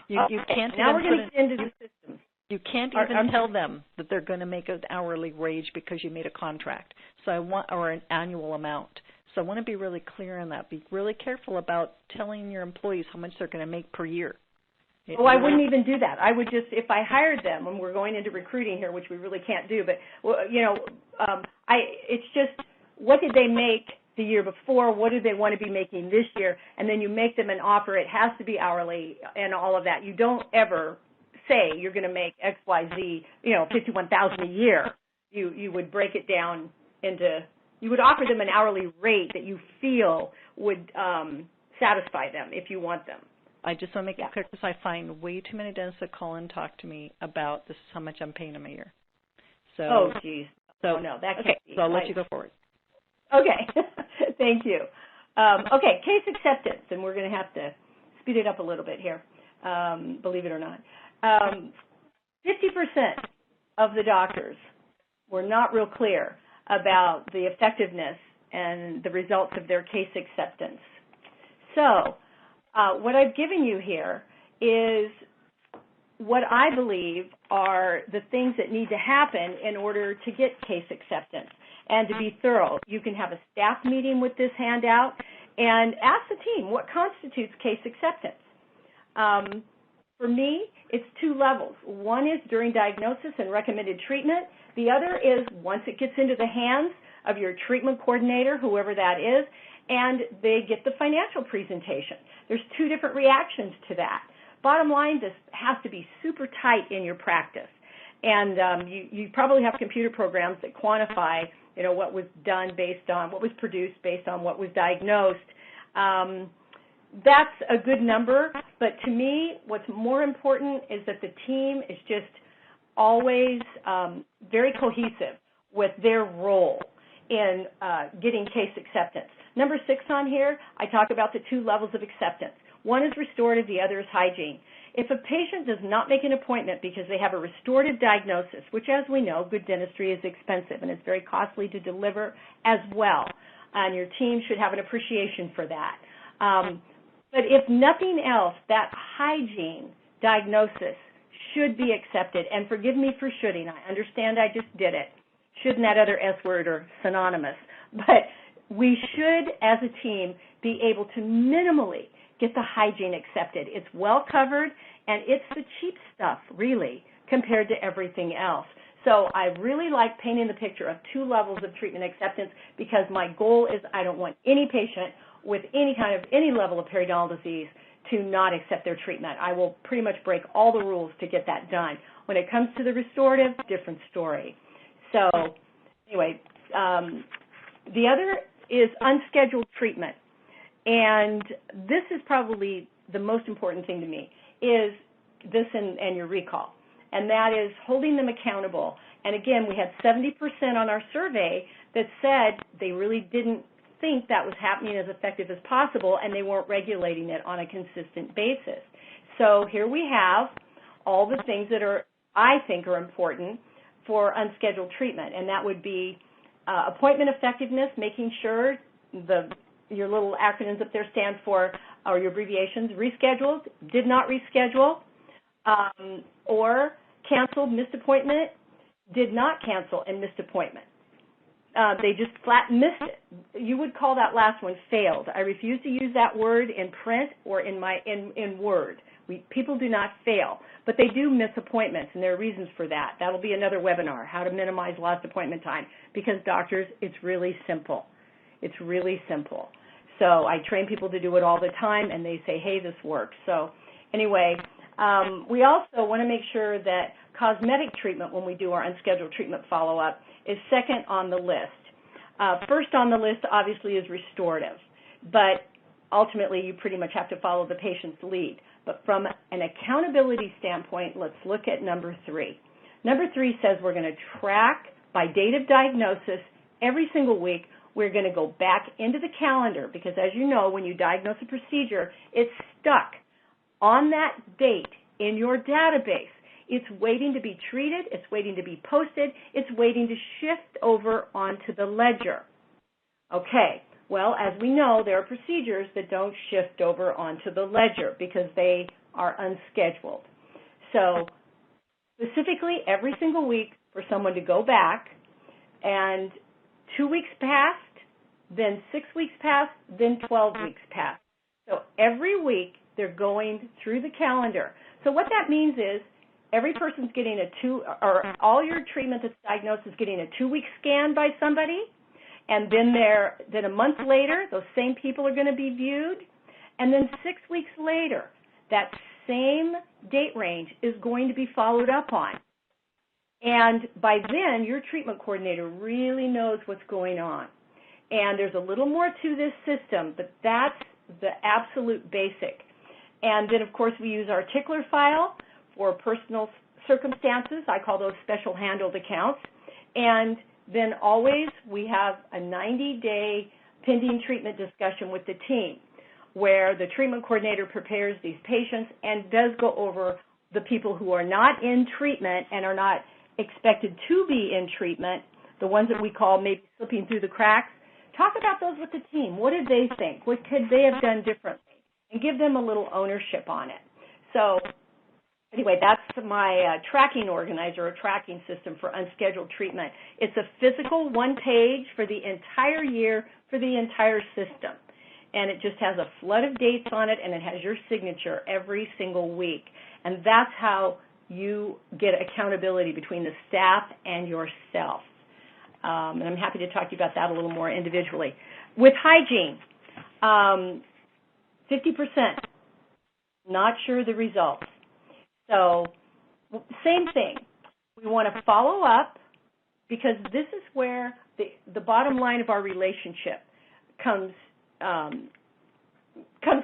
You can't now we're going to get into the system. You can't even tell them that they're going to make an hourly wage because you made a contract. Or an annual amount. So I want to be really clear on that. Be really careful about telling your employees how much they're going to make per year. I wouldn't even do that. I would just, if I hired them, and we're going into recruiting here, which we really can't do, but it's just, what did they make the year before? What do they want to be making this year? And then you make them an offer. It has to be hourly and all of that. You don't ever say you're going to make X, Y, Z, $51,000 a year. You would break it down into, you would offer them an hourly rate that you feel would satisfy them if you want them. I just want to make it clear because I find way too many dentists that call and talk to me about this is how much I'm paying them a year. So, geez. So, no, that can't okay, be. so I'll let you go forward. Okay, thank you. Okay, case acceptance, and we're going to have to speed it up a little bit here, believe it or not. 50% of the doctors were not real clear about the effectiveness and the results of their case acceptance. So what I've given you here is what I believe are the things that need to happen in order to get case acceptance. And to be thorough, you can have a staff meeting with this handout and ask the team what constitutes case acceptance. For me, it's two levels. One is during diagnosis and recommended treatment. The other is once it gets into the hands of your treatment coordinator, whoever that is, and they get the financial presentation. There's two different reactions to that. Bottom line, this has to be super tight in your practice. And you probably have computer programs that quantify, what was done based on, what was produced based on what was diagnosed. That's a good number, but to me, what's more important is that the team is just always very cohesive with their role in getting case acceptance. Number 6 on here, I talk about the two levels of acceptance. One is restorative, the other is hygiene. If a patient does not make an appointment because they have a restorative diagnosis, which as we know, good dentistry is expensive and it's very costly to deliver as well, and your team should have an appreciation for that. But if nothing else, that hygiene diagnosis should be accepted. And forgive me for shoulding. I understand I just did it. Should and that other S word are synonymous. But we should, as a team, be able to minimally get the hygiene accepted. It's well covered, and it's the cheap stuff, really, compared to everything else. So I really like painting the picture of two levels of treatment acceptance because my goal is I don't want any patient with any level of periodontal disease to not accept their treatment. I will pretty much break all the rules to get that done. When it comes to the restorative, different story. So anyway, the other is unscheduled treatment. And this is probably the most important thing to me, is this and your recall. And that is holding them accountable. And again, we had 70% on our survey that said they really didn't think that was happening as effective as possible, and they weren't regulating it on a consistent basis. So here we have all the things that I think are important for unscheduled treatment, and that would be appointment effectiveness, making sure your little acronyms up there stand for, or your abbreviations, rescheduled, did not reschedule, or canceled, missed appointment, did not cancel, and missed appointment. They just flat missed it. You would call that last one failed. I refuse to use that word in print or in Word. People do not fail, but they do miss appointments, and there are reasons for that. That'll be another webinar, how to minimize lost appointment time, because doctors, it's really simple. It's really simple. So I train people to do it all the time, and they say, hey, this works. So anyway, we also want to make sure that cosmetic treatment, when we do our unscheduled treatment follow-up, is second on the list. First on the list, obviously, is restorative, but ultimately you pretty much have to follow the patient's lead. But from an accountability standpoint, let's look at number 3. Number 3 says we're going to track by date of diagnosis every single week. We're going to go back into the calendar because, as you know, when you diagnose a procedure, it's stuck on that date in your database. It's waiting to be treated. It's waiting to be posted. It's waiting to shift over onto the ledger. Okay, well, as we know, there are procedures that don't shift over onto the ledger because they are unscheduled. So specifically, every single week for someone to go back, and 2 weeks passed, then 6 weeks passed, then 12 weeks passed. So every week they're going through the calendar. So what that means is every person's getting all your treatment that's diagnosed is getting a 2-week scan by somebody, and then a month later, those same people are going to be viewed, and then 6 weeks later, that same date range is going to be followed up on. And by then, your treatment coordinator really knows what's going on. And there's a little more to this system, but that's the absolute basic. And then, of course, we use our tickler file for personal circumstances. I call those special handled accounts. And then always we have a 90-day pending treatment discussion with the team where the treatment coordinator prepares these patients and does go over the people who are not in treatment and are not expected to be in treatment, the ones that we call maybe slipping through the cracks. Talk about those with the team. What did they think? What could they have done differently? And give them a little ownership on it. So anyway, that's my tracking organizer or tracking system for unscheduled treatment. It's a physical one page for the entire year for the entire system. And it just has a flood of dates on it, and it has your signature every single week. And that's how you get accountability between the staff and yourself. And I'm happy to talk to you about that a little more individually. With hygiene, 50%, not sure the results. So same thing. We want to follow up because this is where the bottom line of our relationship comes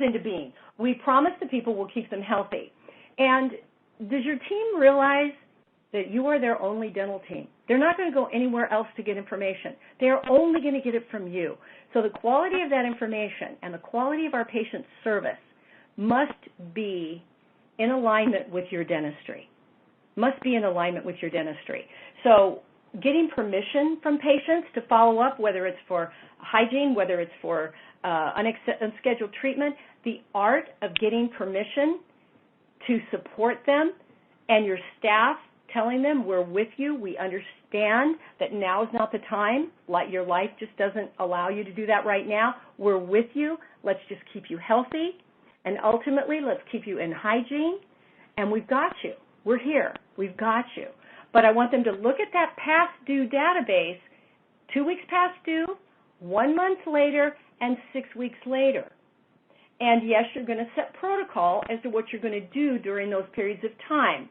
into being. We promise the people we'll keep them healthy. And does your team realize that you are their only dental team? They're not going to go anywhere else to get information. They're only going to get it from you. So the quality of that information and the quality of our patient service must be in alignment with your dentistry. Must be in alignment with your dentistry. So getting permission from patients to follow up, whether it's for hygiene, whether it's for unscheduled treatment, the art of getting permission to support them and your staff telling them we're with you, we understand that now is not the time, like your life just doesn't allow you to do that right now, we're with you, let's just keep you healthy, and ultimately let's keep you in hygiene, and we've got you. We're here. We've got you. But I want them to look at that past due database, 2 weeks past due, 1 month later, and 6 weeks later. And yes, you're going to set protocol as to what you're going to do during those periods of time.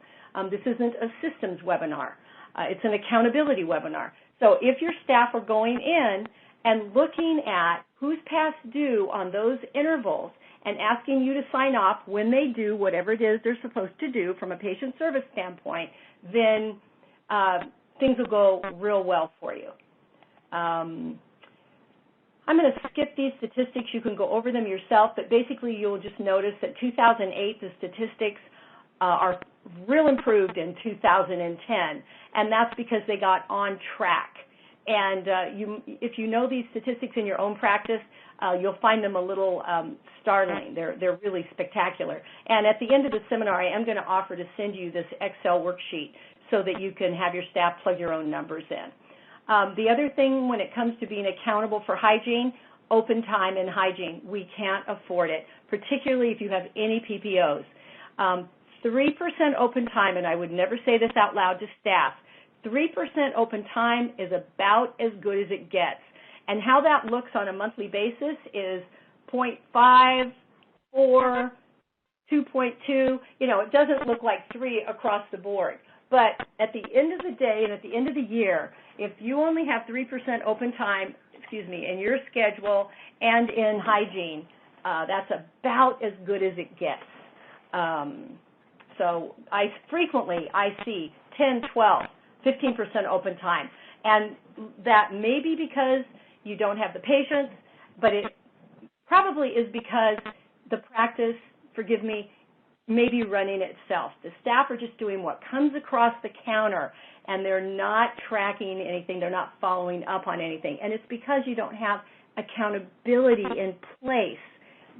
This isn't a systems webinar. It's an accountability webinar. So if your staff are going in and looking at who's past due on those intervals and asking you to sign off when they do whatever it is they're supposed to do from a patient service standpoint, then things will go real well for you. I'm going to skip these statistics. You can go over them yourself, but basically you'll just notice that 2008, the statistics are real improved in 2010, and that's because they got on track. And if you know these statistics in your own practice, you'll find them a little startling. They're really spectacular. And at the end of the seminar, I am going to offer to send you this Excel worksheet so that you can have your staff plug your own numbers in. The other thing when it comes to being accountable for hygiene, open time and hygiene. We can't afford it, particularly if you have any PPOs. 3% open time, and I would never say this out loud to staff, 3% open time is about as good as it gets. And how that looks on a monthly basis is 0.5, 4, 2.2. You know, it doesn't look like 3 across the board. But at the end of the day and at the end of the year, if you only have 3% open time, in your schedule and in hygiene, that's about as good as it gets. So I see 10, 12, 15% open time. And that may be because you don't have the patients, but it probably is because the practice, forgive me, may be running itself. The staff are just doing what comes across the counter, and they're not tracking anything. They're not following up on anything. And it's because you don't have accountability in place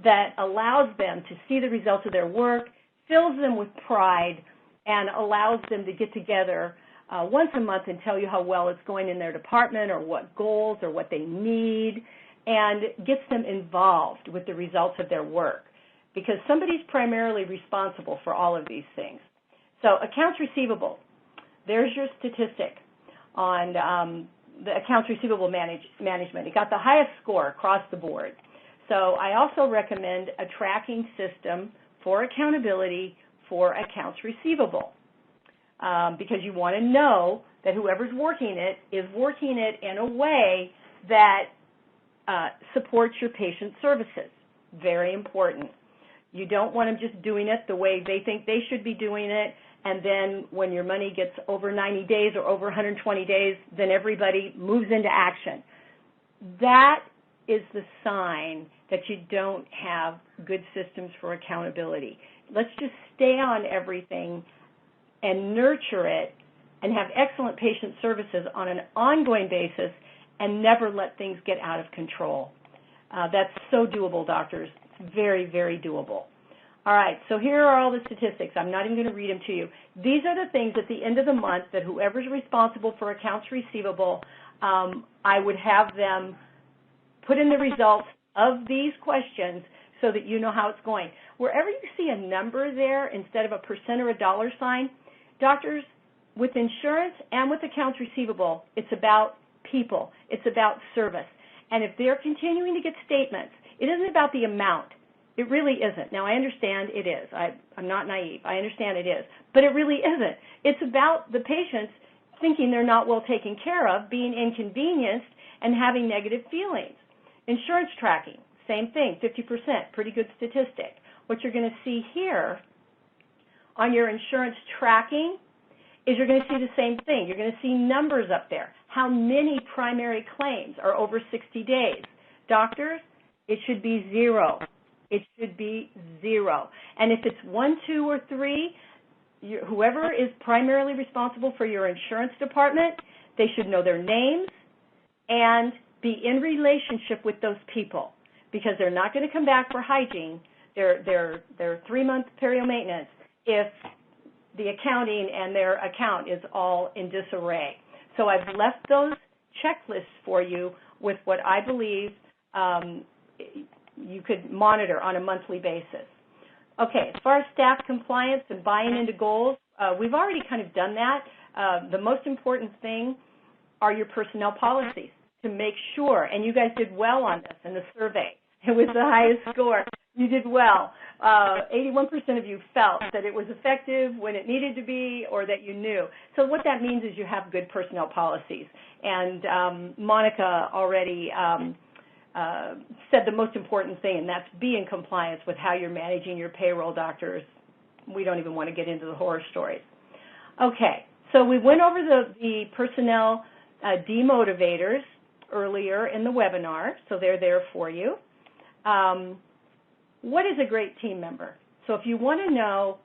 that allows them to see the results of their work, fills them with pride, and allows them to get together once a month and tell you how well it's going in their department or what goals or what they need, and gets them involved with the results of their work, because somebody's primarily responsible for all of these things. So accounts receivable, there's your statistic on the accounts receivable management. It got the highest score across the board. So I also recommend a tracking system for accountability for accounts receivable, because you want to know that whoever's working it is working it in a way that supports your patient services. Very important. You don't want them just doing it the way they think they should be doing it, and then when your money gets over 90 days or over 120 days, then everybody moves into action. That is the sign that you don't have good systems for accountability. Let's just stay on everything and nurture it and have excellent patient services on an ongoing basis and never let things get out of control. That's so doable, doctors. It's very, very doable. All right, so here are all the statistics. I'm not even going to read them to you. These are the things at the end of the month that whoever's responsible for accounts receivable, I would have them put in the results of these questions so that you know how it's going. Wherever you see a number there instead of a percent or a dollar sign, doctors, with insurance and with accounts receivable, it's about people. It's about service. And if they're continuing to get statements, it isn't about the amount. It really isn't. Now, I understand it is. I'm not naive. I understand it is. But it really isn't. It's about the patients thinking they're not well taken care of, being inconvenienced, and having negative feelings. Insurance tracking, same thing, 50%, pretty good statistic. What you're going to see here on your insurance tracking is you're going to see the same thing. You're going to see numbers up there. How many primary claims are over 60 days? Doctors, it should be 0. It should be 0. And if it's 1, 2, or 3, whoever is primarily responsible for your insurance department, they should know their names and be in relationship with those people, because they're not going to come back for hygiene, their 3-month perio maintenance, if the accounting and their account is all in disarray. So I've left those checklists for you with what I believe you could monitor on a monthly basis. Okay, as far as staff compliance and buying into goals, we've already kind of done that. The most important thing are your personnel policies to make sure, and you guys did well on this in the survey. It was the highest score. You did well. 81% of you felt that it was effective when it needed to be, or that you knew. So what that means is you have good personnel policies. And Monica already said the most important thing, and that's be in compliance with how you're managing your payroll, doctors. We don't even want to get into the horror stories. Okay, so we went over the personnel demotivators earlier in the webinar, so they're there for you. What is a great team member? So if you want to know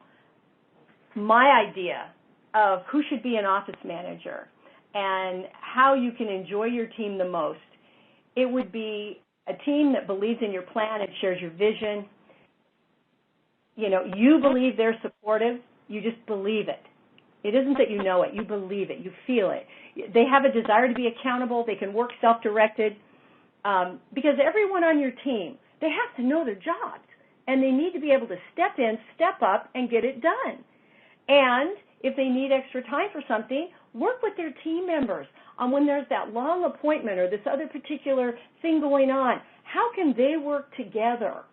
my idea of who should be an office manager and how you can enjoy your team the most, it would be a team that believes in your plan and shares your vision. You know, you believe they're supportive. You just believe it. It isn't that you know it. You believe it. You feel it. They have a desire to be accountable. They can work self-directed because everyone on your team, they have to know their jobs, and they need to be able to step in, step up, and get it done. And if they need extra time for something, work with their team members on when there's that long appointment or this other particular thing going on. How can they work together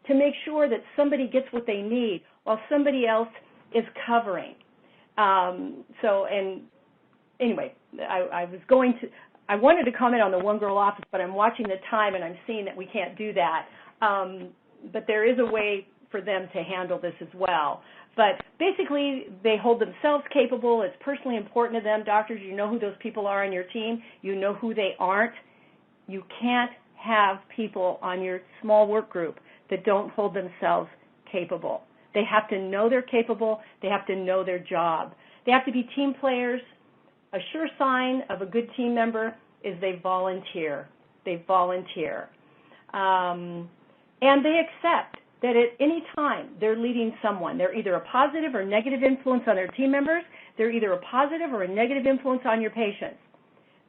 to make sure that somebody gets what they need while somebody else is covering? Anyway, I wanted to comment on the one-girl office, but I'm watching the time and I'm seeing that we can't do that. But there is a way for them to handle this as well. But basically, they hold themselves capable. It's personally important to them. Doctors, you know who those people are on your team. You know who they aren't. You can't have people on your small work group that don't hold themselves capable. They have to know they're capable. They have to know their job. They have to be team players. A sure sign of a good team member is they volunteer. They volunteer. And they accept that at any time they're leading someone. They're either a positive or negative influence on their team members. They're either a positive or a negative influence on your patients.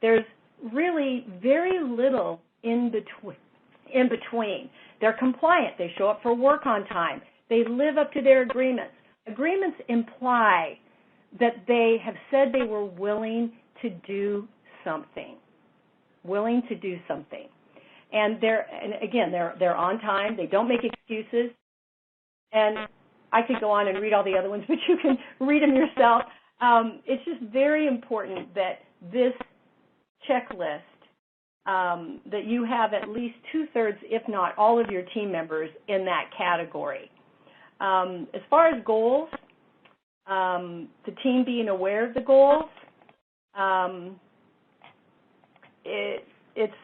There's really very little in between. They're compliant. They show up for work on time. They live up to their agreements. Agreements imply that they have said they were willing to do something. Willing to do something. And they're on time. They don't make excuses. And I could go on and read all the other ones, but you can read them yourself. It's just very important that this checklist, that you have at least 2/3, if not all of your team members in that category. As far as goals, the team being aware of the goals. It's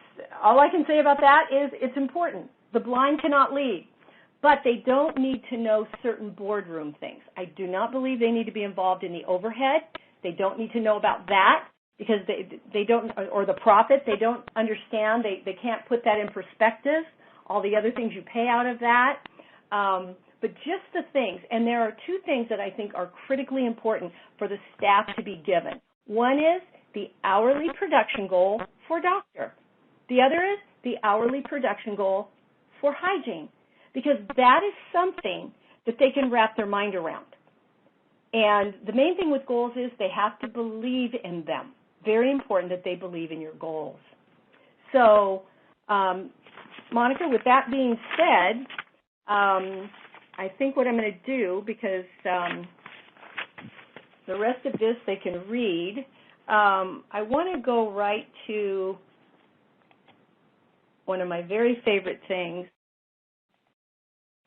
all I can say about that is it's important. The blind cannot lead, but they don't need to know certain boardroom things. I do not believe they need to be involved in the overhead. They don't need to know about that because they don't, or the profit, they don't understand. They can't put that in perspective, all the other things you pay out of that. But just the things, and there are two things that I think are critically important for the staff to be given. One is the hourly production goal for doctor. The other is the hourly production goal for hygiene, because that is something that they can wrap their mind around. And the main thing with goals is they have to believe in them. Very important that they believe in your goals. So, Monica, with that being said, I think what I'm going to do, because the rest of this they can read, I want to go right to one of my very favorite things,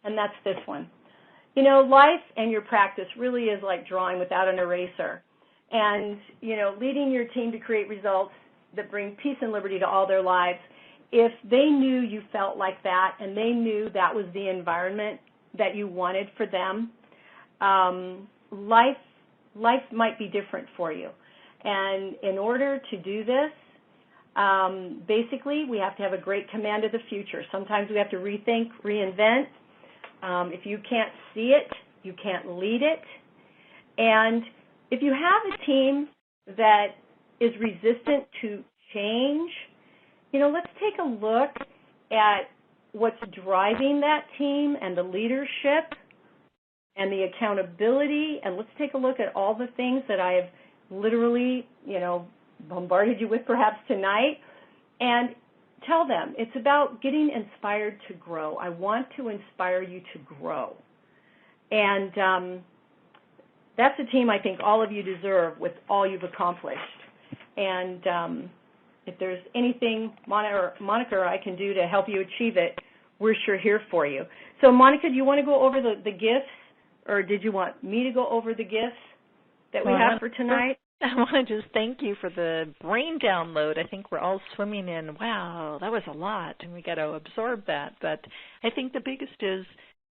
and that's this one. You know, life and your practice really is like drawing without an eraser. And, you know, leading your team to create results that bring peace and liberty to all their lives, if they knew you felt like that and they knew that was the environment that you wanted for them, life might be different for you. And in order to do this, basically we have to have a great command of the future. Sometimes we have to rethink, reinvent. If you can't see it, you can't lead it. And if you have a team that is resistant to change, you know, let's take a look at what's driving that team and the leadership and the accountability, and let's take a look at all the things that I have literally, you know, bombarded you with perhaps tonight, and tell them it's about getting inspired to grow. I want to inspire you to grow. And that's a team I think all of you deserve with all you've accomplished. And if there's anything Monica or I can do to help you achieve it, we're sure here for you. So, Monica, do you want to go over the gifts, or did you want me to go over the gifts that we have for tonight? I want to just thank you for the brain download. I think we're all swimming in, wow, that was a lot, and we got to absorb that. But I think the biggest is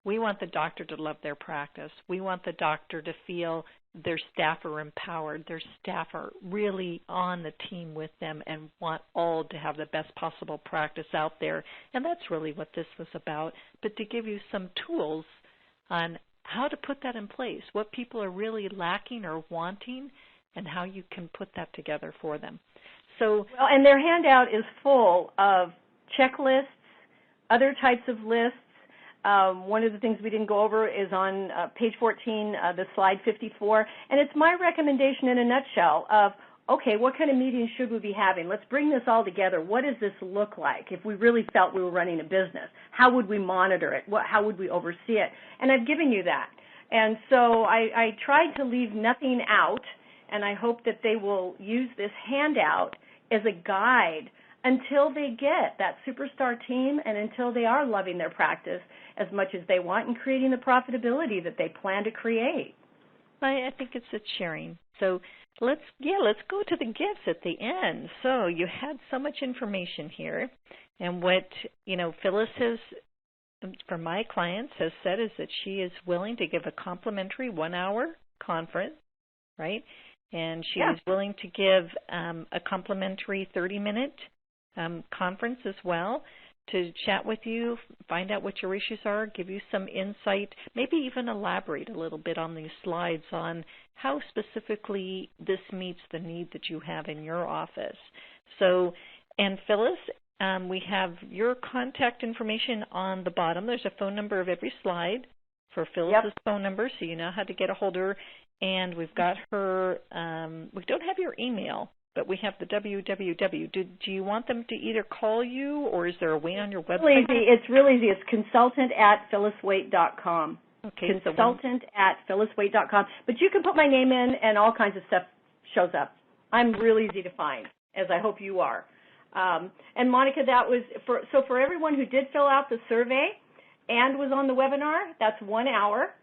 we want the doctor to love their practice. We want the doctor to feel their staff are empowered, their staff are really on the team with them and want all to have the best possible practice out there. And that's really what this was about, but to give you some tools on how to put that in place, what people are really lacking or wanting, and how you can put that together for them. So, well, and their handout is full of checklists, other types of lists. One of the things we didn't go over is on page 14, the slide 54, and it's my recommendation in a nutshell of, okay, what kind of meetings should we be having? Let's bring this all together. What does this look like if we really felt we were running a business? How would we monitor it? How would we oversee it? And I've given you that. And so I tried to leave nothing out, and I hope that they will use this handout as a guide until they get that superstar team and until they are loving their practice as much as they want and creating the profitability that they plan to create. I think it's a sharing. So let's go to the gifts at the end. So you had so much information here, and what, you know, Phyllis has, for my clients, has said is that she is willing to give a complimentary 1-hour conference, right? And she is willing to give a complimentary 30-minute conference as well to chat with you, find out what your issues are, give you some insight, maybe even elaborate a little bit on these slides on how specifically this meets the need that you have in your office. So, and Phyllis, we have your contact information on the bottom. There's a phone number of every slide for Phyllis's phone number, so you know how to get a hold of her. And we've got her, we don't have your email, but we have the www. Do you want them to either call you, or is there a way on your website? It's really easy. It's consultant@phylliswaite.com. Okay, consultant@phylliswaite.com. But you can put my name in, and all kinds of stuff shows up. I'm real easy to find, as I hope you are. And Monica, that was for everyone who did fill out the survey and was on the webinar, that's 1 hour.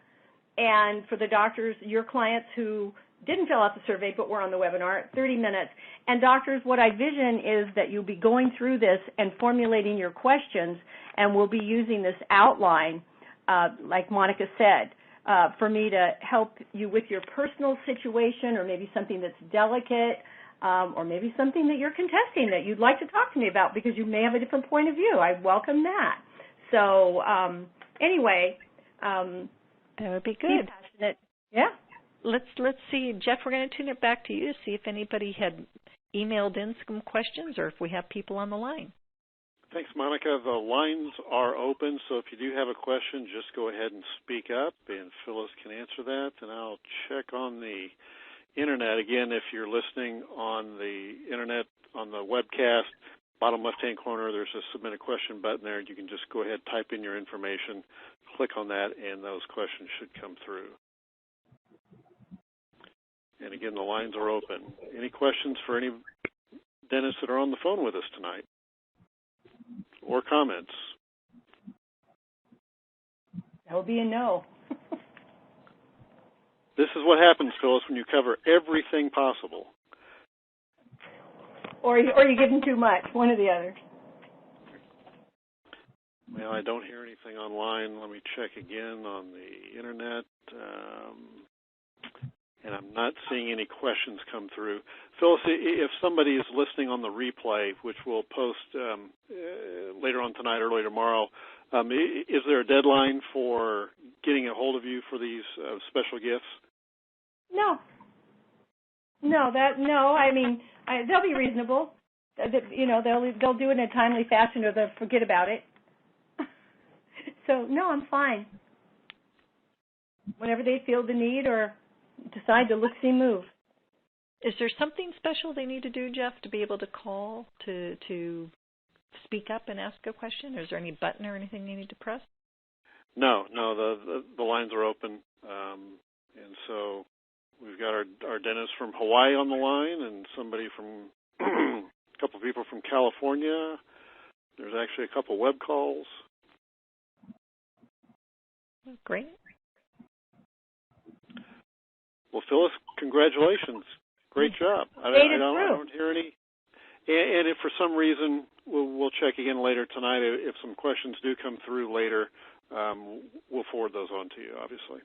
And for the doctors, your clients who didn't fill out the survey but were on the webinar, 30 minutes. And doctors, what I vision is that you'll be going through this and formulating your questions, and we'll be using this outline, like Monica said, for me to help you with your personal situation, or maybe something that's delicate, or maybe something that you're contesting that you'd like to talk to me about because you may have a different point of view. I welcome that. So anyway, that would be good. Be passionate. Yeah. Let's see, Jeff. We're going to tune it back to you to see if anybody had emailed in some questions or if we have people on the line. Thanks, Monica. The lines are open, so if you do have a question, just go ahead and speak up, and Phyllis can answer that. And I'll check on the Internet. Again, if you're listening on the Internet, on the webcast, bottom left-hand corner, there's a Submit a Question button there. You can just go ahead, type in your information, click on that, and those questions should come through. And again, the lines are open. Any questions for any dentists that are on the phone with us tonight? Or comments? That would be a no. This is what happens, Phyllis, when you cover everything possible. Or you give them too much, one or the other. Well, I don't hear anything online. Let me check again on the Internet. And I'm not seeing any questions come through. Phyllis, if somebody is listening on the replay, which we'll post later on tonight, early tomorrow, is there a deadline for getting a hold of you for these special gifts? No. I mean, they'll be reasonable. You know, they'll do it in a timely fashion, or they'll forget about it. So no, I'm fine. Whenever they feel the need or decide to look-see move. Is there something special they need to do, Jeff, to be able to call to speak up and ask a question? Is there any button or anything they need to press? No. The lines are open, and so we've got our dentist from Hawaii on the line, and somebody from a couple of people from California. There's actually a couple web calls. Great. Well, Phyllis, congratulations. Great job. I don't hear any. And if for some reason, we'll check again later tonight. If some questions do come through later, we'll forward those on to you, obviously.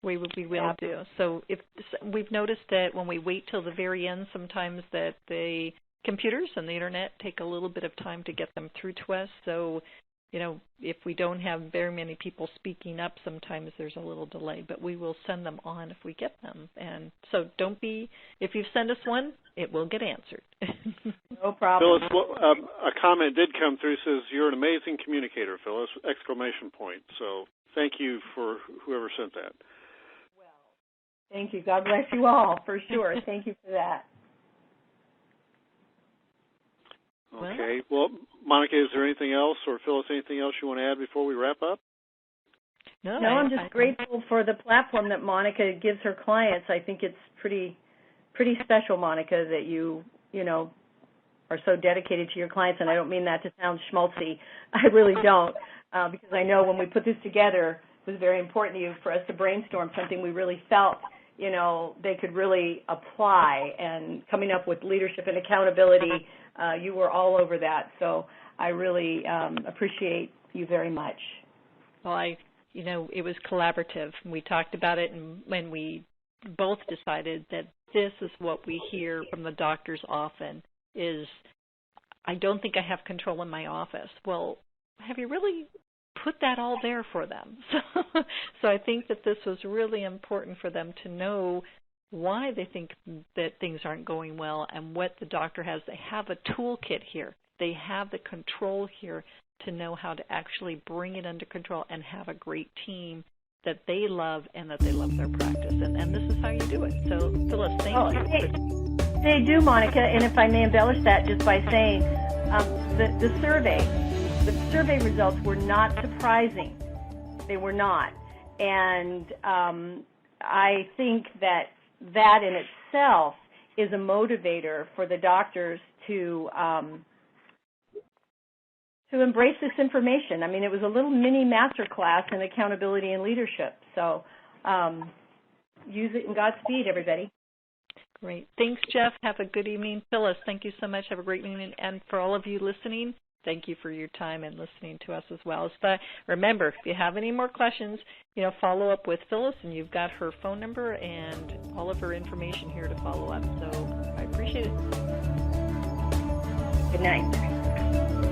We will do. So if we've noticed that when we wait till the very end, sometimes that the computers and the Internet take a little bit of time to get them through to us. So, you know, if we don't have very many people speaking up, sometimes there's a little delay, but we will send them on if we get them. And so if you send us one, it will get answered. No problem. Phyllis, a comment did come through, says, you're an amazing communicator, Phyllis, ! So thank you for whoever sent that. Well, thank you. God bless you all, for sure. Thank you for that. Okay. Well, Monica, is there anything else, or Phyllis, anything else you want to add before we wrap up? No, I'm just grateful for the platform that Monica gives her clients. I think it's pretty special, Monica, that you are so dedicated to your clients, and I don't mean that to sound schmaltzy. I really don't, because I know when we put this together, it was very important to you for us to brainstorm something we really felt, they could really apply, and coming up with leadership and accountability, you were all over that. So I really appreciate you very much. Well, it was collaborative. We talked about it, and when we both decided that this is what we hear from the doctors often is, I don't think I have control in my office. Well, have you really put that all there for them? So I think that this was really important for them to know why they think that things aren't going well and what the doctor has. They have a toolkit here. They have the control here to know how to actually bring it under control and have a great team that they love and that they love their practice. And this is how you do it. So, Phyllis, thank you. They do, Monica, and if I may embellish that just by saying the survey results were not surprising. They were not. And I think that in itself is a motivator for the doctors to embrace this information. I mean, it was a little mini master class in accountability and leadership. So Use it, and Godspeed, everybody. Great. Thanks, Jeff. Have a good evening. Phyllis, thank you so much. Have a great evening. And for all of you listening, thank you for your time and listening to us as well. So remember, if you have any more questions, follow up with Phyllis, and you've got her phone number and all of her information here to follow up. So I appreciate it. Good night.